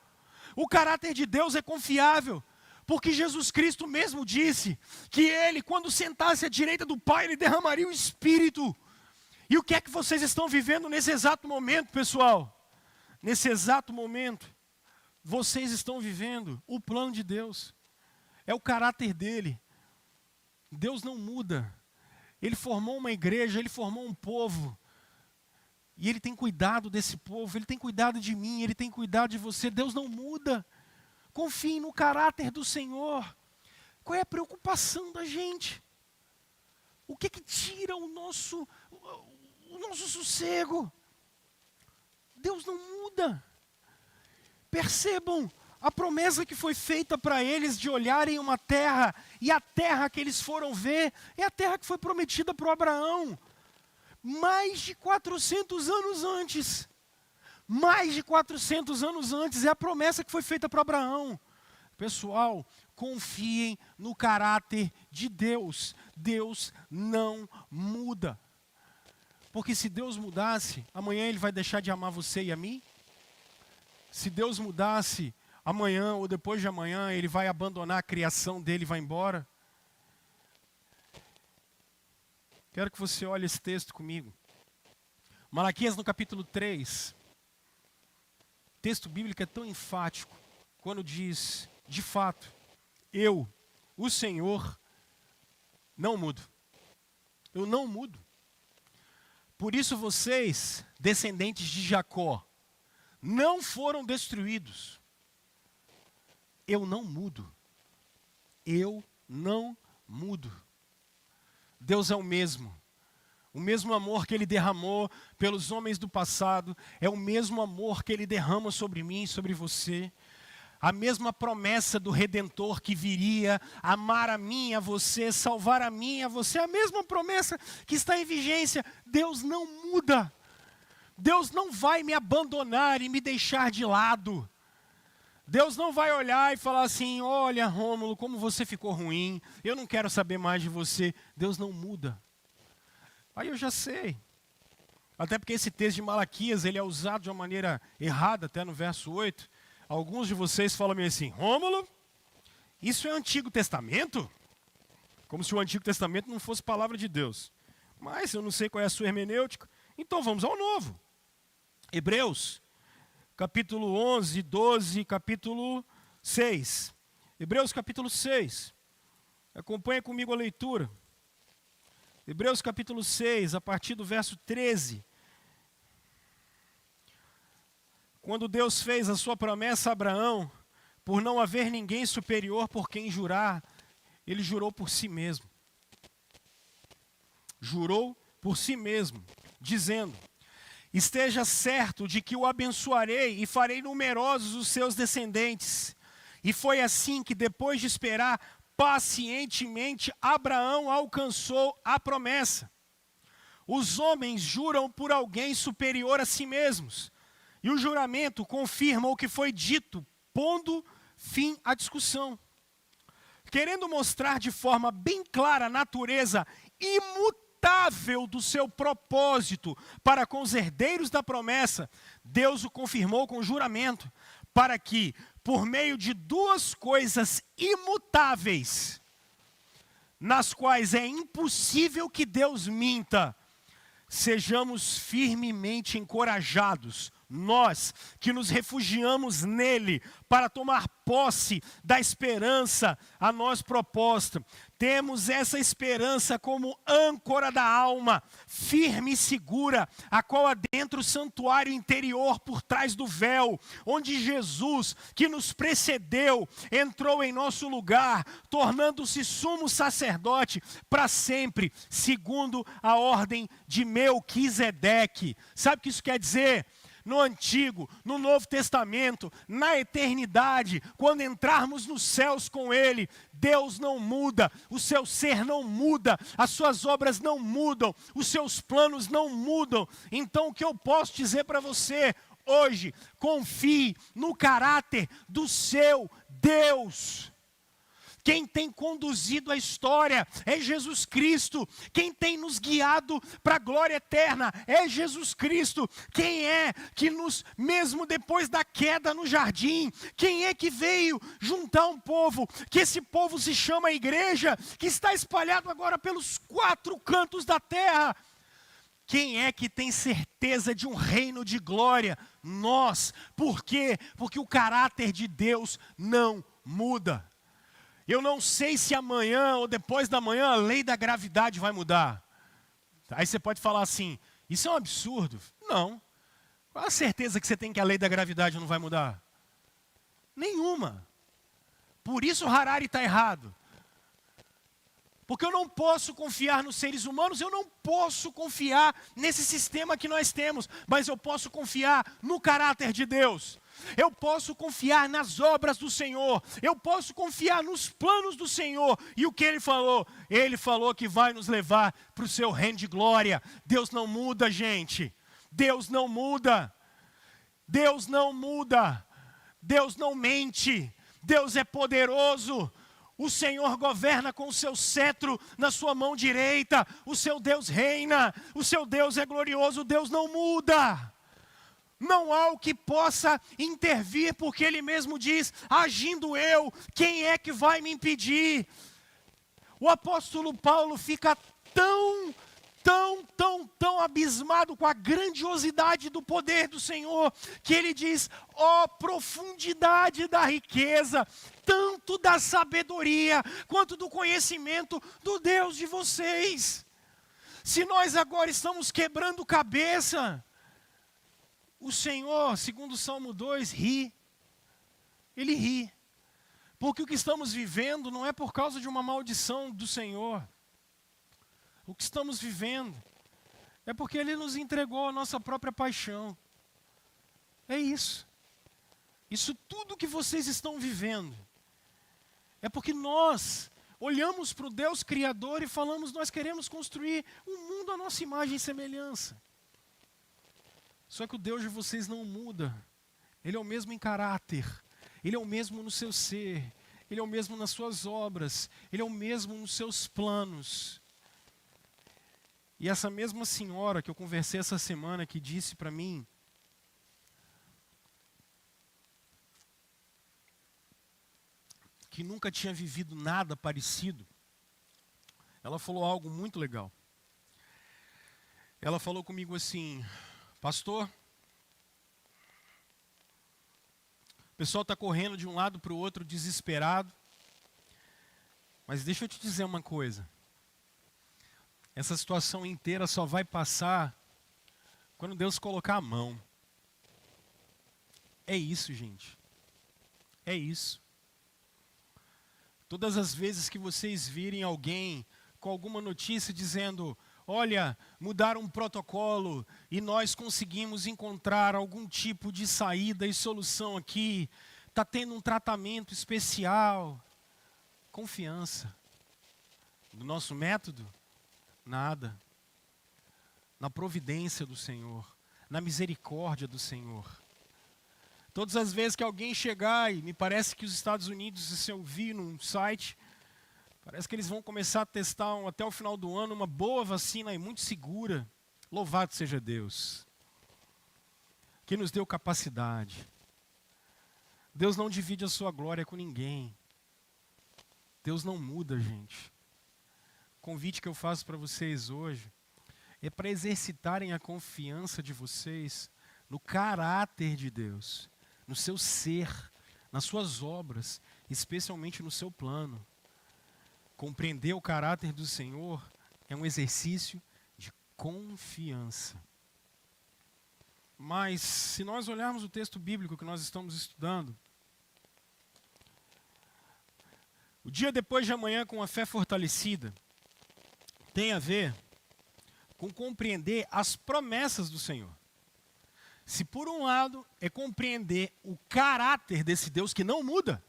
O caráter de Deus é confiável. Porque Jesus Cristo mesmo disse que Ele, quando sentasse à direita do Pai, Ele derramaria o Espírito. E o que é que vocês estão vivendo nesse exato momento, pessoal? Nesse exato momento, vocês estão vivendo o plano de Deus. É o caráter dEle. Deus não muda. Ele formou uma igreja, Ele formou um povo. E Ele tem cuidado desse povo, Ele tem cuidado de mim, Ele tem cuidado de você. Deus não muda. Confie no caráter do Senhor. Qual é a preocupação da gente? O que tira o nosso sossego? Deus não muda. Percebam a promessa que foi feita para eles de olharem uma terra, e a terra que eles foram ver é a terra que foi prometida para Abraão. Mais de 400 anos antes. Mais de 400 anos antes é a promessa que foi feita para Abraão. Pessoal, confiem no caráter de Deus. Deus não muda. Porque se Deus mudasse, amanhã Ele vai deixar de amar você e a mim? Se Deus mudasse, amanhã ou depois de amanhã, Ele vai abandonar a criação dEle e vai embora? Quero que você olhe esse texto comigo. Malaquias no capítulo 3. O texto bíblico é tão enfático quando diz, de fato, eu, o Senhor, não mudo. Eu não mudo. Por isso vocês, descendentes de Jacó, não foram destruídos. eu não mudo. Eu não mudo. Deus é o mesmo. O mesmo amor que Ele derramou pelos homens do passado é o mesmo amor que Ele derrama sobre mim e sobre você. A mesma promessa do Redentor que viria amar a mim, a você, salvar a mim, a você. A mesma promessa que está em vigência. Deus não muda. Deus não vai me abandonar e me deixar de lado. Deus não vai olhar e falar assim, olha, Rômulo, como você ficou ruim, eu não quero saber mais de você. Deus não muda. Aí eu já sei. Até porque esse texto de Malaquias, ele é usado de uma maneira errada, até no verso 8. Alguns de vocês falam assim, Rômulo, isso é Antigo Testamento? Como se o Antigo Testamento não fosse palavra de Deus. Mas eu não sei qual é a sua hermenêutica, então vamos ao Novo. Hebreus, capítulo 11, 12, capítulo 6. Hebreus, capítulo 6. Acompanha comigo a leitura. Hebreus, capítulo 6, a partir do verso 13. Quando Deus fez a sua promessa a Abraão, por não haver ninguém superior por quem jurar, Ele jurou por si mesmo. Jurou por si mesmo, dizendo, esteja certo de que o abençoarei e farei numerosos os seus descendentes. E foi assim que, depois de esperar pacientemente, Abraão alcançou a promessa. Os homens juram por alguém superior a si mesmos, e o juramento confirma o que foi dito, pondo fim à discussão. Querendo mostrar de forma bem clara a natureza imutável do seu propósito para com os herdeiros da promessa, Deus o confirmou com juramento, para que, por meio de duas coisas imutáveis, nas quais é impossível que Deus minta, sejamos firmemente encorajados, nós que nos refugiamos nele para tomar posse da esperança a nós proposta. Temos essa esperança como âncora da alma, firme e segura, a qual adentra o santuário interior por trás do véu, onde Jesus, que nos precedeu, entrou em nosso lugar, tornando-se sumo sacerdote para sempre, segundo a ordem de Melquisedeque. Sabe o que isso quer dizer? No Antigo, no Novo Testamento, na eternidade, quando entrarmos nos céus com Ele, Deus não muda, o seu ser não muda, as suas obras não mudam, os seus planos não mudam. Então o que eu posso dizer para você hoje, confie no caráter do seu Deus. Quem tem conduzido a história é Jesus Cristo. Quem tem nos guiado para a glória eterna é Jesus Cristo. Quem é que nos, mesmo depois da queda no jardim, quem é que veio juntar um povo, que esse povo se chama igreja, que está espalhado agora pelos 4 cantos da terra? Quem é que tem certeza de um reino de glória? Nós. Por quê? Porque o caráter de Deus não muda. Eu não sei se amanhã ou depois da manhã a lei da gravidade vai mudar. Aí você pode falar assim, isso é um absurdo. Não. Qual a certeza que você tem que a lei da gravidade não vai mudar? Nenhuma. Por isso Harari está errado. Porque eu não posso confiar nos seres humanos, eu não posso confiar nesse sistema que nós temos, mas eu posso confiar no caráter de Deus. Eu posso confiar nas obras do Senhor, eu posso confiar nos planos do Senhor. E o que Ele falou? Ele falou que vai nos levar para o seu reino de glória. Deus não muda, gente. Deus não muda. Deus não muda. Deus não mente. Deus é poderoso. O Senhor governa com o seu cetro na sua mão direita. O seu Deus reina. O seu Deus é glorioso. Deus não muda. Não há o que possa intervir, porque Ele mesmo diz, agindo eu, quem é que vai me impedir? O apóstolo Paulo fica tão abismado com a grandiosidade do poder do Senhor, que ele diz, ó profundidade da riqueza, tanto da sabedoria, quanto do conhecimento do Deus de vocês. Se nós agora estamos quebrando cabeça, o Senhor, segundo o Salmo 2, ri. Ele ri. Porque o que estamos vivendo não é por causa de uma maldição do Senhor. O que estamos vivendo é porque Ele nos entregou a nossa própria paixão. É isso. Isso tudo que vocês estão vivendo é porque nós olhamos para o Deus Criador e falamos, nós queremos construir um mundo à nossa imagem e semelhança. Só que o Deus de vocês não muda. Ele é o mesmo em caráter. Ele é o mesmo no seu ser. Ele é o mesmo nas suas obras. Ele é o mesmo nos seus planos. E essa mesma senhora que eu conversei essa semana, que disse para mim, que nunca tinha vivido nada parecido, ela falou algo muito legal. Ela falou comigo assim, pastor, o pessoal está correndo de um lado para o outro desesperado, mas deixa eu te dizer uma coisa, essa situação inteira só vai passar quando Deus colocar a mão. É isso, gente. É isso. Todas as vezes que vocês virem alguém com alguma notícia dizendo, olha, mudaram um protocolo e nós conseguimos encontrar algum tipo de saída e solução aqui, está tendo um tratamento especial. Confiança. Do nosso método? Nada. Na providência do Senhor, na misericórdia do Senhor. Todas as vezes que alguém chegar, e me parece que os Estados Unidos, se eu vi num site, parece que eles vão começar a testar até o final do ano uma boa vacina e muito segura. Louvado seja Deus, que nos deu capacidade. Deus não divide a sua glória com ninguém. Deus não muda, gente. O convite que eu faço para vocês hoje é para exercitarem a confiança de vocês no caráter de Deus, no seu ser, nas suas obras, especialmente no seu plano. Compreender o caráter do Senhor é um exercício de confiança. Mas, se nós olharmos o texto bíblico que nós estamos estudando, o dia depois de amanhã com a fé fortalecida tem a ver com compreender as promessas do Senhor. Se por um lado é compreender o caráter desse Deus que não muda,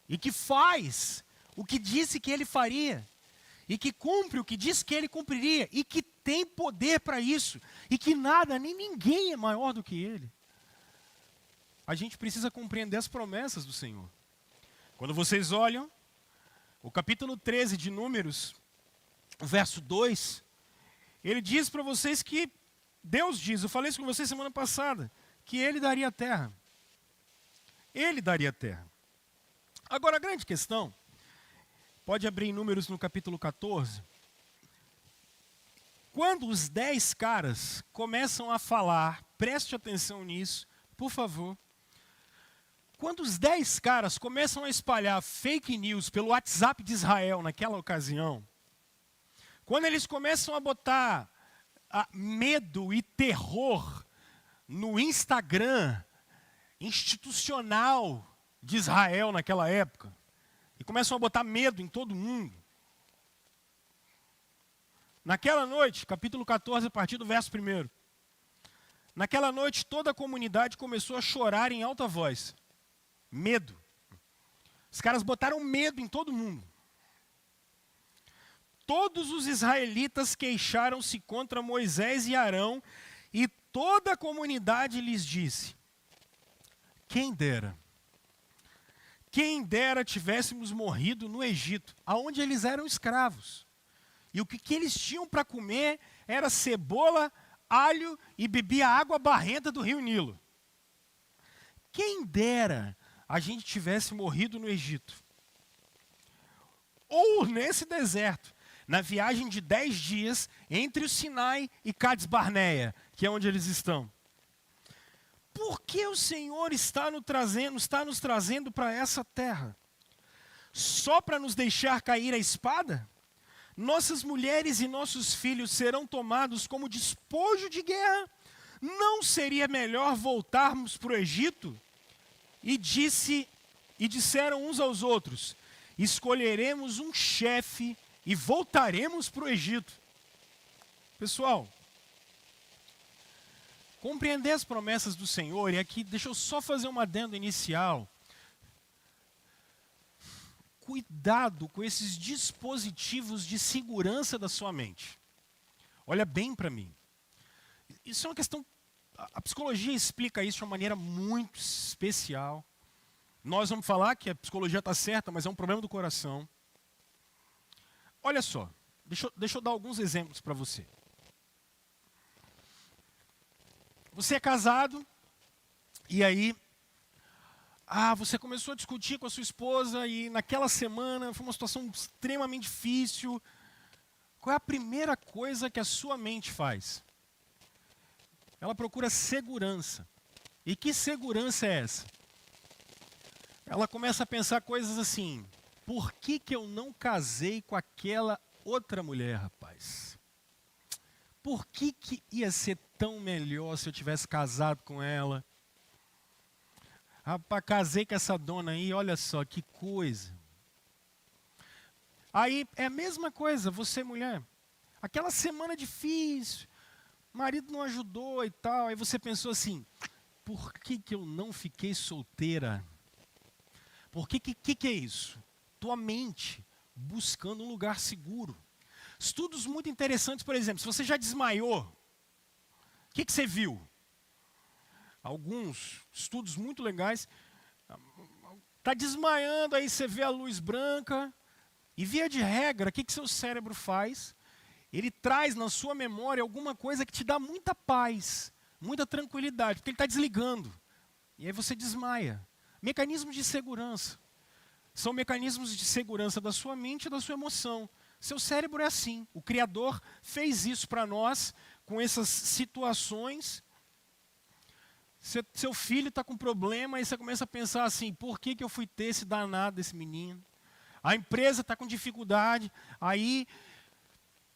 e que faz o que disse que Ele faria, e que cumpre o que disse que Ele cumpriria, e que tem poder para isso, e que nada nem ninguém é maior do que Ele, a gente precisa compreender as promessas do Senhor. Quando vocês olham o capítulo 13 de Números, o verso 2, ele diz para vocês que Deus diz, eu falei isso com vocês semana passada, que Ele daria a terra. Ele daria a terra. Agora a grande questão, pode abrir em Números no capítulo 14, quando os 10 caras começam a falar, preste atenção nisso, por favor. Quando os 10 caras começam a espalhar fake news pelo WhatsApp de Israel naquela ocasião, quando eles começam a botar medo e terror no Instagram institucional de Israel naquela época, e começam a botar medo em todo mundo. Naquela noite, capítulo 14, a partir do verso 1. Naquela noite, toda a comunidade começou a chorar em alta voz. Medo. Os caras botaram medo em todo mundo. Todos os israelitas queixaram-se contra Moisés e Arão, e toda a comunidade lhes disse, quem dera tivéssemos morrido no Egito, aonde eles eram escravos. E o que eles tinham para comer era cebola, alho e bebia água barrenta do rio Nilo. Quem dera a gente tivesse morrido no Egito. Ou nesse deserto, na viagem de 10 dias entre o Sinai e Cades Barneia, que é onde eles estão. Por que o Senhor está nos trazendo para essa terra? Só para nos deixar cair a espada? Nossas mulheres e nossos filhos serão tomados como despojo de guerra? Não seria melhor voltarmos para o Egito? E disse e disseram uns aos outros: escolheremos um chefe e voltaremos para o Egito. Pessoal, compreender as promessas do Senhor, e aqui deixa eu só fazer um adendo inicial. Cuidado com esses dispositivos de segurança da sua mente. Olha bem para mim. Isso é uma questão, a psicologia explica isso de uma maneira muito especial. Nós vamos falar que a psicologia está certa, mas é um problema do coração. Olha só, deixa eu dar alguns exemplos para você. Você é casado, e aí, você começou a discutir com a sua esposa, e naquela semana foi uma situação extremamente difícil. Qual é a primeira coisa que a sua mente faz? Ela procura segurança. E que segurança é essa? Ela começa a pensar coisas assim: por que eu não casei com aquela outra mulher, rapaz? Por que ia ser tão melhor se eu tivesse casado com ela? Rapaz, casei com essa dona aí, olha só que coisa. Aí é a mesma coisa, você mulher. Aquela semana difícil, o marido não ajudou e tal, aí você pensou assim: por que eu não fiquei solteira? Por que é isso? Tua mente buscando um lugar seguro. Estudos muito interessantes, por exemplo, se você já desmaiou, o que você viu? Alguns estudos muito legais. Está desmaiando, aí você vê a luz branca, e via de regra, o que seu cérebro faz? Ele traz na sua memória alguma coisa que te dá muita paz, muita tranquilidade, porque ele está desligando. E aí você desmaia. Mecanismos de segurança. São mecanismos de segurança da sua mente e da sua emoção. Seu cérebro é assim. O Criador fez isso para nós, com essas situações. Seu filho está com problema, e você começa a pensar assim: por que eu fui ter esse danado desse menino? A empresa está com dificuldade, aí,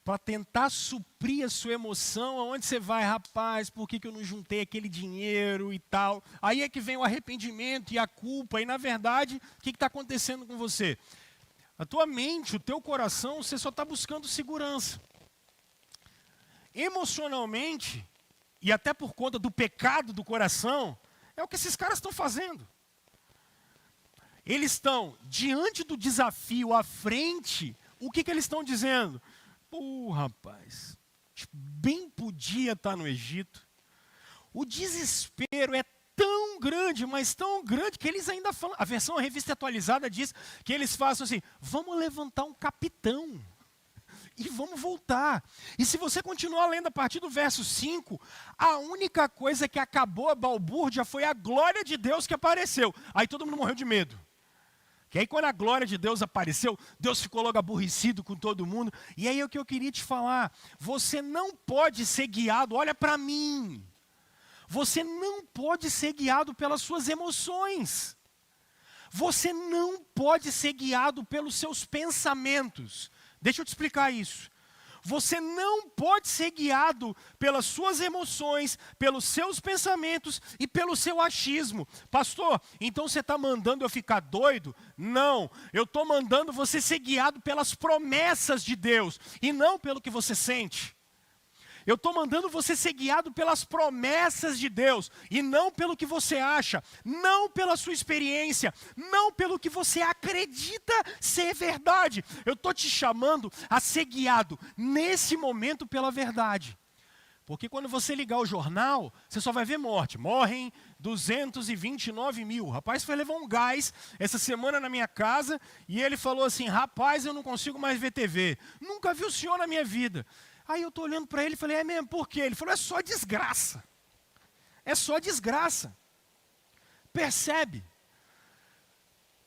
para tentar suprir a sua emoção, aonde você vai? Rapaz, por que eu não juntei aquele dinheiro e tal? Aí é que vem o arrependimento e a culpa, e na verdade, o que está acontecendo com você? A tua mente, o teu coração, você só está buscando segurança. Emocionalmente, e até por conta do pecado do coração, é o que esses caras estão fazendo. Eles estão diante do desafio à frente, o que eles estão dizendo? Rapaz, bem podia estar no Egito. O desespero é tão grande, mas tão grande, que eles ainda falam, a versão revista atualizada diz que eles façam assim: vamos levantar um capitão e vamos voltar. E se você continuar lendo a partir do verso 5, a única coisa que acabou a balbúrdia foi a glória de Deus que apareceu. Aí todo mundo morreu de medo. Que aí quando a glória de Deus apareceu, Deus ficou logo aborrecido com todo mundo. E aí é o que eu queria te falar: você não pode ser guiado, olha para mim. Você não pode ser guiado pelas suas emoções. Você não pode ser guiado pelos seus pensamentos. Deixa eu te explicar isso. Você não pode ser guiado pelas suas emoções, pelos seus pensamentos e pelo seu achismo. Pastor, então você está mandando eu ficar doido? Não, eu estou mandando você ser guiado pelas promessas de Deus e não pelo que você sente. Eu estou mandando você ser guiado pelas promessas de Deus e não pelo que você acha, não pela sua experiência, não pelo que você acredita ser verdade. Eu estou te chamando a ser guiado nesse momento pela verdade. Porque quando você ligar o jornal, você só vai ver morte. Morrem 229 mil. O rapaz foi levar um gás essa semana na minha casa e ele falou assim: rapaz, eu não consigo mais ver TV. Nunca vi o senhor na minha vida. Aí eu estou olhando para ele e falei: é mesmo, por quê? Ele falou: é só desgraça. É só desgraça. Percebe?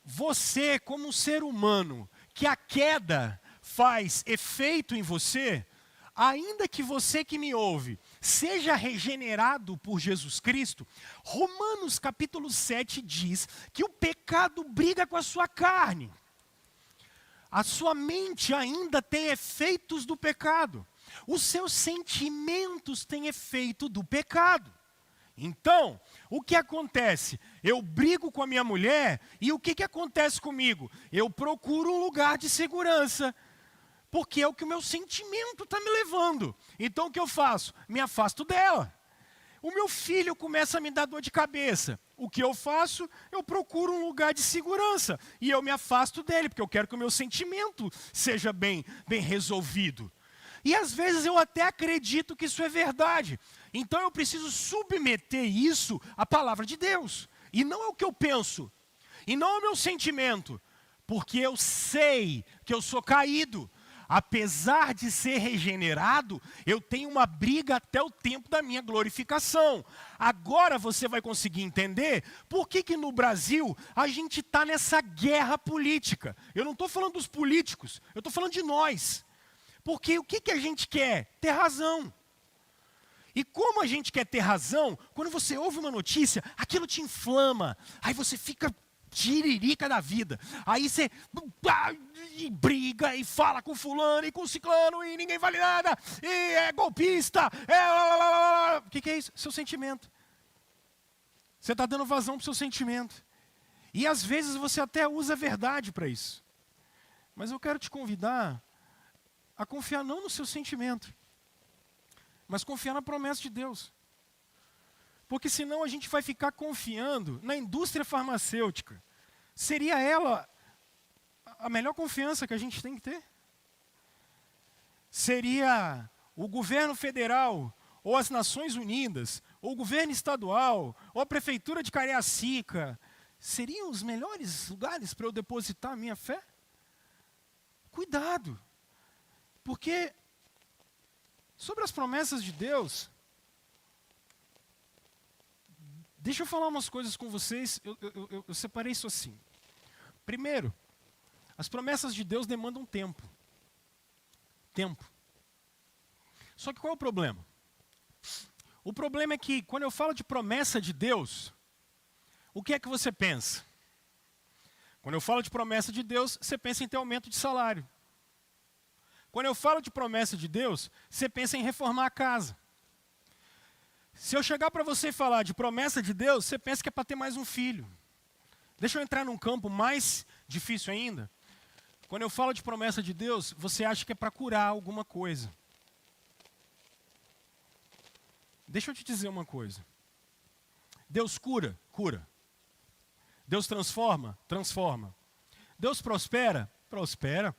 Você, como um ser humano, que a queda faz efeito em você, ainda que você que me ouve seja regenerado por Jesus Cristo, Romanos capítulo 7 diz que o pecado briga com a sua carne. A sua mente ainda tem efeitos do pecado. Os seus sentimentos têm efeito do pecado. Então, o que acontece? Eu brigo com a minha mulher e o que acontece comigo? Eu procuro um lugar de segurança, porque é o que o meu sentimento está me levando. Então, o que eu faço? Me afasto dela. O meu filho começa a me dar dor de cabeça. O que eu faço? Eu procuro um lugar de segurança e eu me afasto dele, porque eu quero que o meu sentimento seja bem resolvido. E às vezes eu até acredito que isso é verdade. Então eu preciso submeter isso à palavra de Deus. E não é o que eu penso. E não é o meu sentimento. Porque eu sei que eu sou caído. Apesar de ser regenerado, eu tenho uma briga até o tempo da minha glorificação. Agora você vai conseguir entender por que no Brasil a gente está nessa guerra política. Eu não estou falando dos políticos, eu estou falando de nós. Porque o que a gente quer? Ter razão. E como a gente quer ter razão, quando você ouve uma notícia, aquilo te inflama. Aí você fica tiririca da vida. Aí você e briga e fala com fulano e com ciclano e ninguém vale nada. E é golpista. O que é isso? Seu sentimento. Você está dando vazão para o seu sentimento. E às vezes você até usa a verdade para isso. Mas eu quero te convidar a confiar não no seu sentimento, mas confiar na promessa de Deus. Porque senão a gente vai ficar confiando na indústria farmacêutica. Seria ela a melhor confiança que a gente tem que ter? Seria o governo federal, ou as Nações Unidas, ou o governo estadual, ou a prefeitura de Cariacica, seriam os melhores lugares para eu depositar a minha fé? Cuidado! Porque sobre as promessas de Deus, deixa eu falar umas coisas com vocês, eu separei isso assim. Primeiro, as promessas de Deus demandam tempo. Tempo. Só que qual é o problema? O problema é que quando eu falo de promessa de Deus, o que é que você pensa? Quando eu falo de promessa de Deus, você pensa em ter aumento de salário. Quando eu falo de promessa de Deus, você pensa em reformar a casa. Se eu chegar para você e falar de promessa de Deus, você pensa que é para ter mais um filho. Deixa eu entrar num campo mais difícil ainda. Quando eu falo de promessa de Deus, você acha que é para curar alguma coisa. Deixa eu te dizer uma coisa. Deus cura? Cura. Deus transforma? Transforma. Deus prospera? Prospera.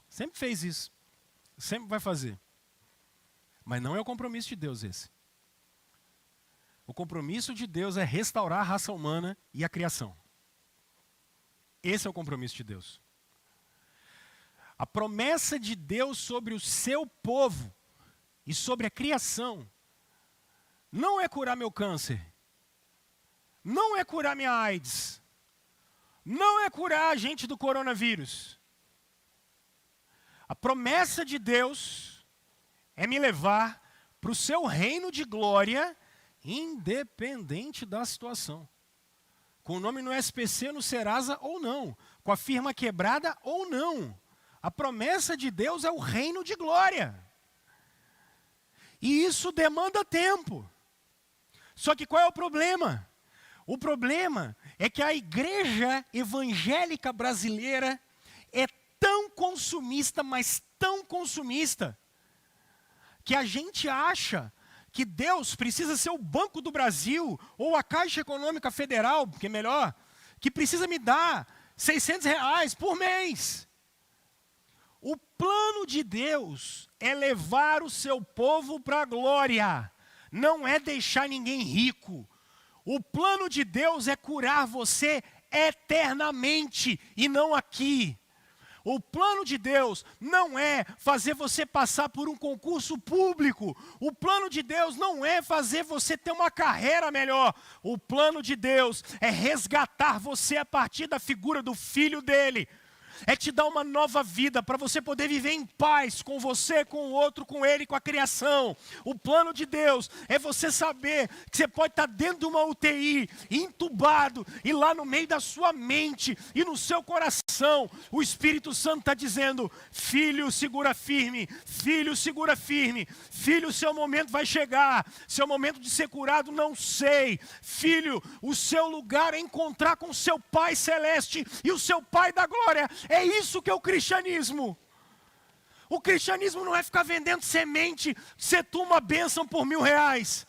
Sempre fez isso. Sempre vai fazer. Mas não é o compromisso de Deus esse. O compromisso de Deus é restaurar a raça humana e a criação. Esse é o compromisso de Deus. A promessa de Deus sobre o seu povo e sobre a criação não é curar meu câncer. Não é curar minha AIDS. Não é curar a gente do coronavírus. A promessa de Deus é me levar para o seu reino de glória, independente da situação. Com o nome no SPC, no Serasa ou não. Com a firma quebrada ou não. A promessa de Deus é o reino de glória. E isso demanda tempo. Só que qual é o problema? O problema é que a igreja evangélica brasileira é tão consumista, mas tão consumista, que a gente acha que Deus precisa ser o Banco do Brasil, ou a Caixa Econômica Federal, que é melhor, que precisa me dar R$600 por mês. O plano de Deus é levar o seu povo para a glória, não é deixar ninguém rico. O plano de Deus é curar você eternamente e não aqui. O plano de Deus não é fazer você passar por um concurso público. O plano de Deus não é fazer você ter uma carreira melhor. O plano de Deus é resgatar você a partir da figura do Filho dele. é te dar uma nova vida para você poder viver em paz com você, com o outro, com ele, com a criação. O plano de Deus é você saber que você pode estar dentro de uma UTI, entubado, e lá no meio da sua mente e no seu coração, o Espírito Santo está dizendo: filho, segura firme, filho, segura firme, filho, seu momento vai chegar, seu momento de ser curado, não sei, filho, o seu lugar é encontrar com o seu Pai Celeste e o seu Pai da Glória. É isso que é o cristianismo. O cristianismo não é ficar vendendo semente, ser tu uma bênção por R$1.000.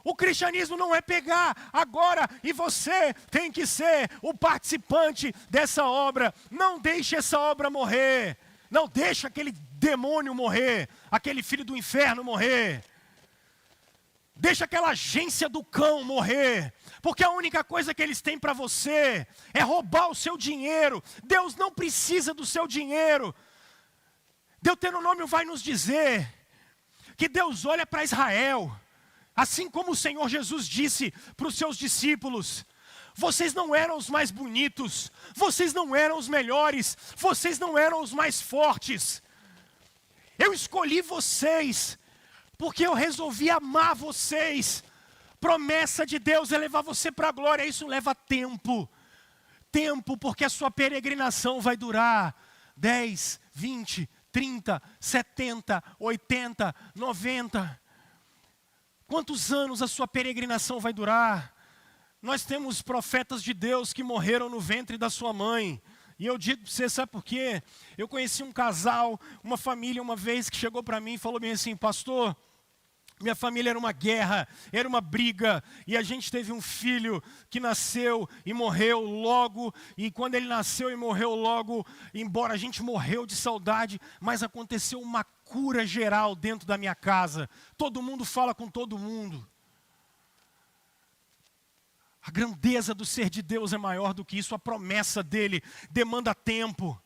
O cristianismo não é pegar agora e você tem que ser o participante dessa obra. Não deixe essa obra morrer. Não deixe aquele demônio morrer, aquele filho do inferno morrer. Deixa aquela agência do cão morrer, porque a única coisa que eles têm para você é roubar o seu dinheiro. Deus não precisa do seu dinheiro. Deuteronômio vai nos dizer que Deus olha para Israel, assim como o Senhor Jesus disse para os seus discípulos: vocês não eram os mais bonitos, vocês não eram os melhores, vocês não eram os mais fortes. Eu escolhi vocês, porque eu resolvi amar vocês. Promessa de Deus é levar você para a glória. Isso leva tempo. Tempo, porque a sua peregrinação vai durar 10, 20, 30, 70, 80, 90. Quantos anos a sua peregrinação vai durar? Nós temos profetas de Deus que morreram no ventre da sua mãe. E eu digo para você, sabe por quê? Eu conheci um casal, uma família uma vez que chegou para mim e falou bem assim: pastor, minha família era uma guerra, era uma briga, e a gente teve um filho que nasceu e morreu logo, e quando ele nasceu e morreu logo, embora a gente morreu de saudade, mas aconteceu uma cura geral dentro da minha casa. Todo mundo fala com todo mundo. A grandeza do ser de Deus é maior do que isso. A promessa dele demanda tempo.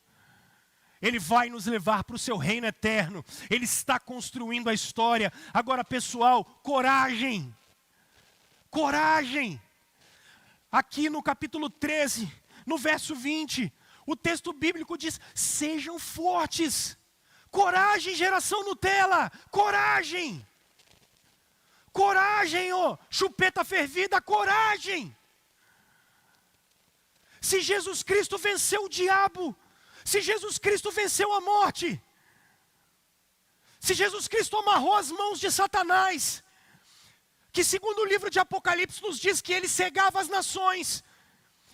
Ele vai nos levar para o seu reino eterno. Ele está construindo a história. Agora, pessoal, coragem. Coragem. Aqui no capítulo 13, no verso 20, o texto bíblico diz: sejam fortes. Coragem, geração Nutella. Coragem. Coragem, chupeta fervida, coragem. Se Jesus Cristo venceu o diabo, se Jesus Cristo venceu a morte, se Jesus Cristo amarrou as mãos de Satanás, que segundo o livro de Apocalipse nos diz que ele cegava as nações,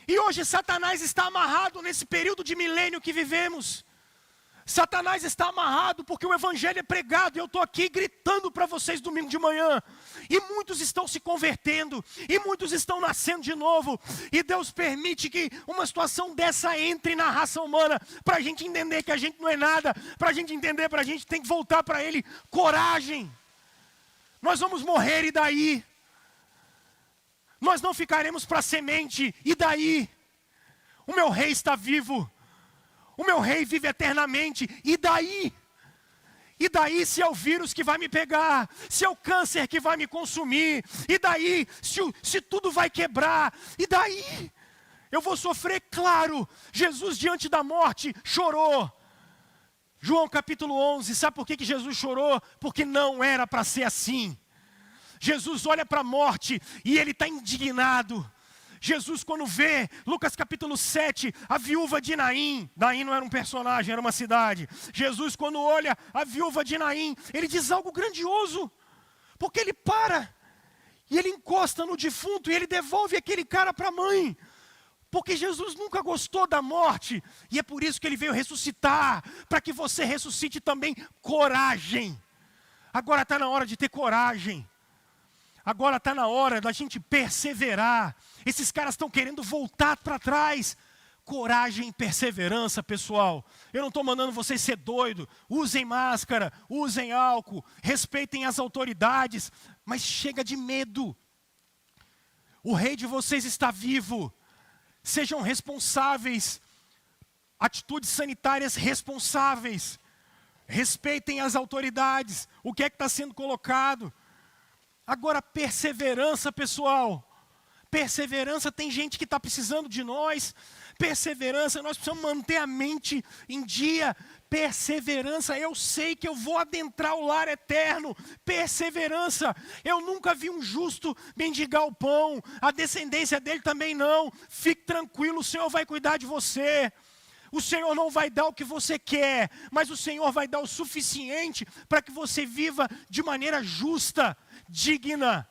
e hoje Satanás está amarrado nesse período de milênio que vivemos. Satanás está amarrado porque o evangelho é pregado, e eu estou aqui gritando para vocês domingo de manhã, e muitos estão se convertendo, e muitos estão nascendo de novo, e Deus permite que uma situação dessa entre na raça humana, para a gente entender que a gente não é nada, para a gente entender, para a gente tem que voltar para Ele. Coragem, nós vamos morrer, e daí? Nós não ficaremos para semente, e daí? O meu rei está vivo. O meu rei vive eternamente, e daí? E daí se é o vírus que vai me pegar? Se é o câncer que vai me consumir? E daí se tudo vai quebrar? E daí? Eu vou sofrer? Claro. Jesus diante da morte chorou. João capítulo 11, sabe por que Jesus chorou? Porque não era para ser assim. Jesus olha para a morte e ele está indignado. Jesus, quando vê, Lucas capítulo 7, a viúva de Naim não era um personagem, era uma cidade. Jesus, quando olha a viúva de Naim, ele diz algo grandioso, porque ele para, e ele encosta no defunto, e ele devolve aquele cara para a mãe, porque Jesus nunca gostou da morte, e é por isso que ele veio ressuscitar, para que você ressuscite também. Coragem. Agora está na hora de ter coragem. Agora está na hora da gente perseverar. Esses caras estão querendo voltar para trás. Coragem e perseverança, pessoal. Eu não estou mandando vocês ser doido. Usem máscara, usem álcool, respeitem as autoridades, mas chega de medo. O rei de vocês está vivo. Sejam responsáveis. Atitudes sanitárias responsáveis. Respeitem as autoridades. O que é que está sendo colocado? Agora, perseverança, pessoal. Perseverança, tem gente que está precisando de nós. perseverança, nós precisamos manter a mente em dia. Perseverança, eu sei que eu vou adentrar o lar eterno. Perseverança, eu nunca vi um justo mendigar o pão, a descendência dele também não. Fique tranquilo, o Senhor vai cuidar de você. O Senhor não vai dar o que você quer, mas o Senhor vai dar o suficiente para que você viva de maneira justa, digna.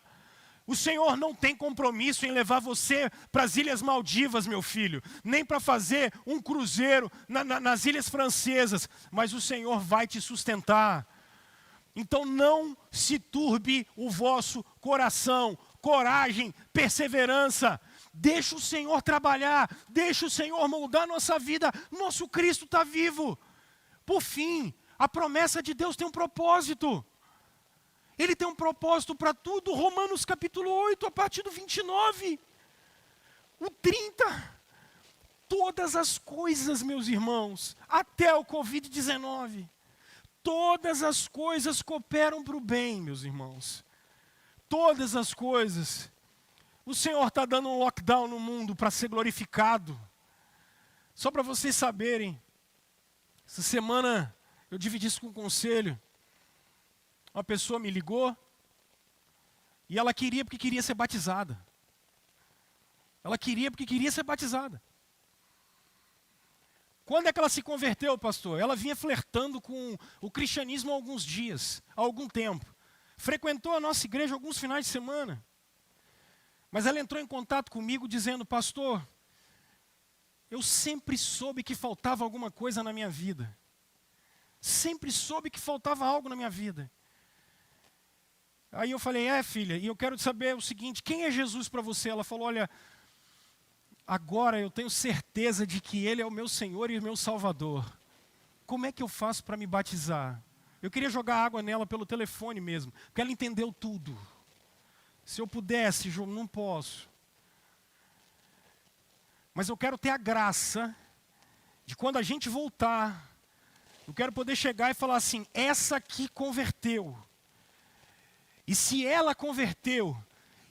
O Senhor não tem compromisso em levar você para as Ilhas Maldivas, meu filho, nem para fazer um cruzeiro nas Ilhas Francesas, mas o Senhor vai te sustentar. Então não se turbe o vosso coração, coragem, perseverança. Deixa o Senhor trabalhar, deixa o Senhor moldar nossa vida, nosso Cristo está vivo. Por fim, a promessa de Deus tem um propósito. Ele tem um propósito para tudo. Romanos capítulo 8, a partir do 29. O 30. Todas as coisas, meus irmãos, até o Covid-19. Todas as coisas cooperam para o bem, meus irmãos. Todas as coisas. O Senhor está dando um lockdown no mundo para ser glorificado. Só para vocês saberem. Essa semana eu dividi isso com o conselho. Uma pessoa me ligou e ela queria porque queria ser batizada. Ela queria porque queria ser batizada. Quando é que ela se converteu, pastor? Ela vinha flertando com o cristianismo há alguns dias, há algum tempo. Frequentou a nossa igreja alguns finais de semana. Mas ela entrou em contato comigo dizendo, pastor, eu sempre soube que faltava alguma coisa na minha vida. Sempre soube que faltava algo na minha vida. Aí eu falei, filha, e eu quero saber o seguinte, quem é Jesus para você? Ela falou, olha, agora eu tenho certeza de que Ele é o meu Senhor e o meu Salvador. Como é que eu faço para me batizar? Eu queria jogar água nela pelo telefone mesmo, porque ela entendeu tudo. Se eu pudesse, João, não posso. Mas eu quero ter a graça de quando a gente voltar, eu quero poder chegar e falar assim, essa aqui converteu. E se ela converteu,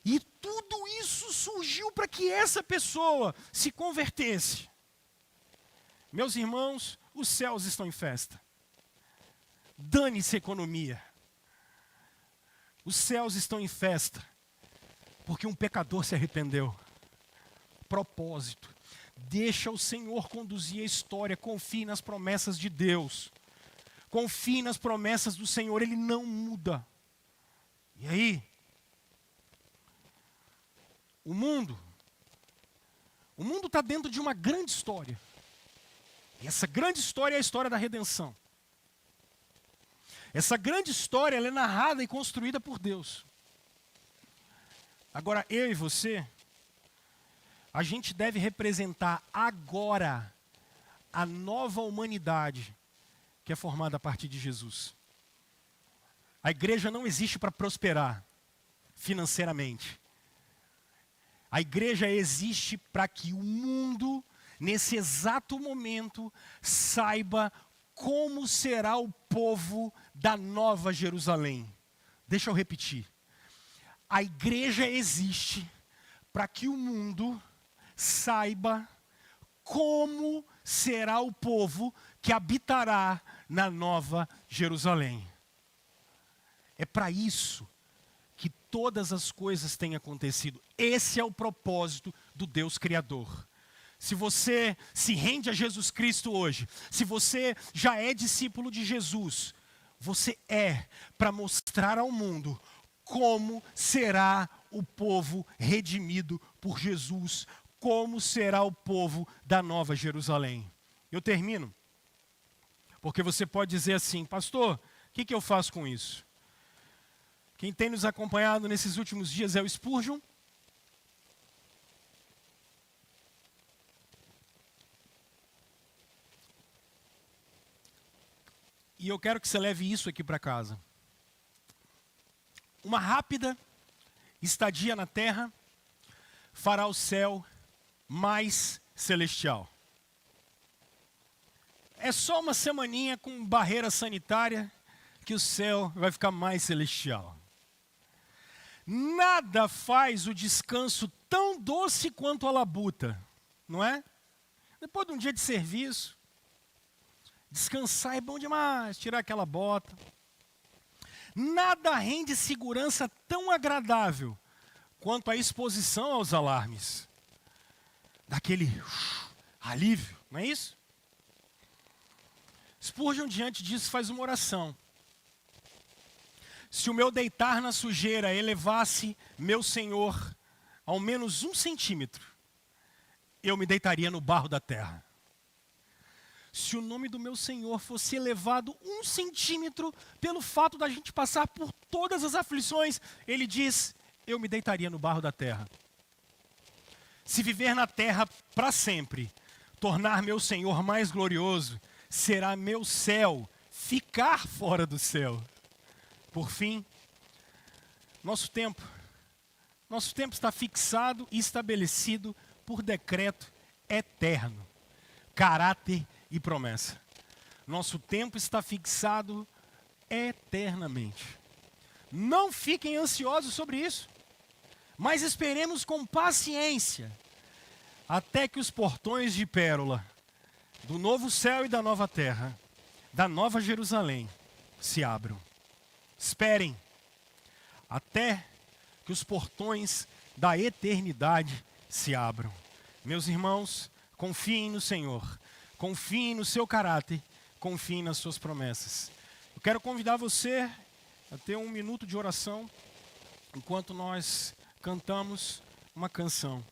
e tudo isso surgiu para que essa pessoa se convertesse. Meus irmãos, os céus estão em festa. Dane-se a economia. Os céus estão em festa, porque um pecador se arrependeu. Propósito. Deixa o Senhor conduzir a história, confie nas promessas de Deus. Confie nas promessas do Senhor, Ele não muda. E aí, o mundo está dentro de uma grande história. E essa grande história é a história da redenção. Essa grande história ela é narrada e construída por Deus. Agora, eu e você, a gente deve representar agora a nova humanidade que é formada a partir de Jesus. A igreja não existe para prosperar financeiramente. A igreja existe para que o mundo, nesse exato momento, saiba como será o povo da Nova Jerusalém. Deixa eu repetir. A igreja existe para que o mundo saiba como será o povo que habitará na Nova Jerusalém. É para isso que todas as coisas têm acontecido. Esse é o propósito do Deus Criador. Se você se rende a Jesus Cristo hoje, se você já é discípulo de Jesus, você é para mostrar ao mundo como será o povo redimido por Jesus, como será o povo da Nova Jerusalém. Eu termino, porque você pode dizer assim, pastor, o que eu faço com isso? Quem tem nos acompanhado nesses últimos dias é o Spurgeon. E eu quero que você leve isso aqui para casa. Uma rápida estadia na terra fará o céu mais celestial. É só uma semaninha com barreira sanitária que o céu vai ficar mais celestial. Nada faz o descanso tão doce quanto a labuta, não é? Depois de um dia de serviço, descansar é bom demais, tirar aquela bota. Nada rende segurança tão agradável quanto a exposição aos alarmes. Daquele alívio, não é isso? Spurgeon, diante disso, faz uma oração. Se o meu deitar na sujeira elevasse meu Senhor ao menos 1 centímetro, eu me deitaria no barro da terra. Se o nome do meu Senhor fosse elevado 1 centímetro pelo fato da gente passar por todas as aflições, ele diz, eu me deitaria no barro da terra. Se viver na terra para sempre, tornar meu Senhor mais glorioso, será meu céu ficar fora do céu. Por fim, nosso tempo está fixado e estabelecido por decreto eterno, caráter e promessa. Nosso tempo está fixado eternamente. Não fiquem ansiosos sobre isso, mas esperemos com paciência até que os portões de pérola do novo céu e da nova terra, da nova Jerusalém, se abram. Esperem até que os portões da eternidade se abram. Meus irmãos, confiem no Senhor, confiem no seu caráter, confiem nas suas promessas. Eu quero convidar você a ter 1 minuto de oração enquanto nós cantamos uma canção.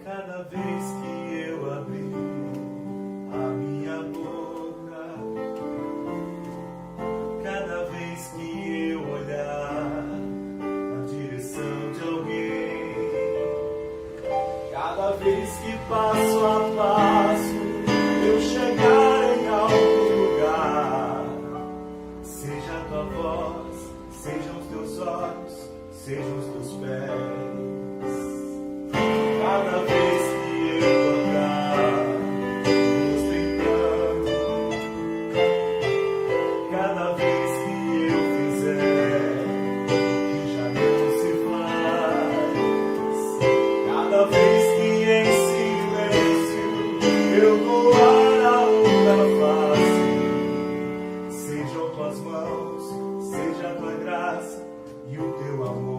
Cada vez que eu abrir a minha boca, cada vez que eu olhar na direção de alguém, cada vez que passo a passo eu chegar em algum lugar, seja a tua voz, sejam os teus olhos, sejam os teus pés. Cada vez que eu tocar nos tentando, cada vez que eu fizer o que já não se faz, cada vez que em silêncio eu doar a outra face, sejam tuas mãos, seja a tua graça e o teu amor.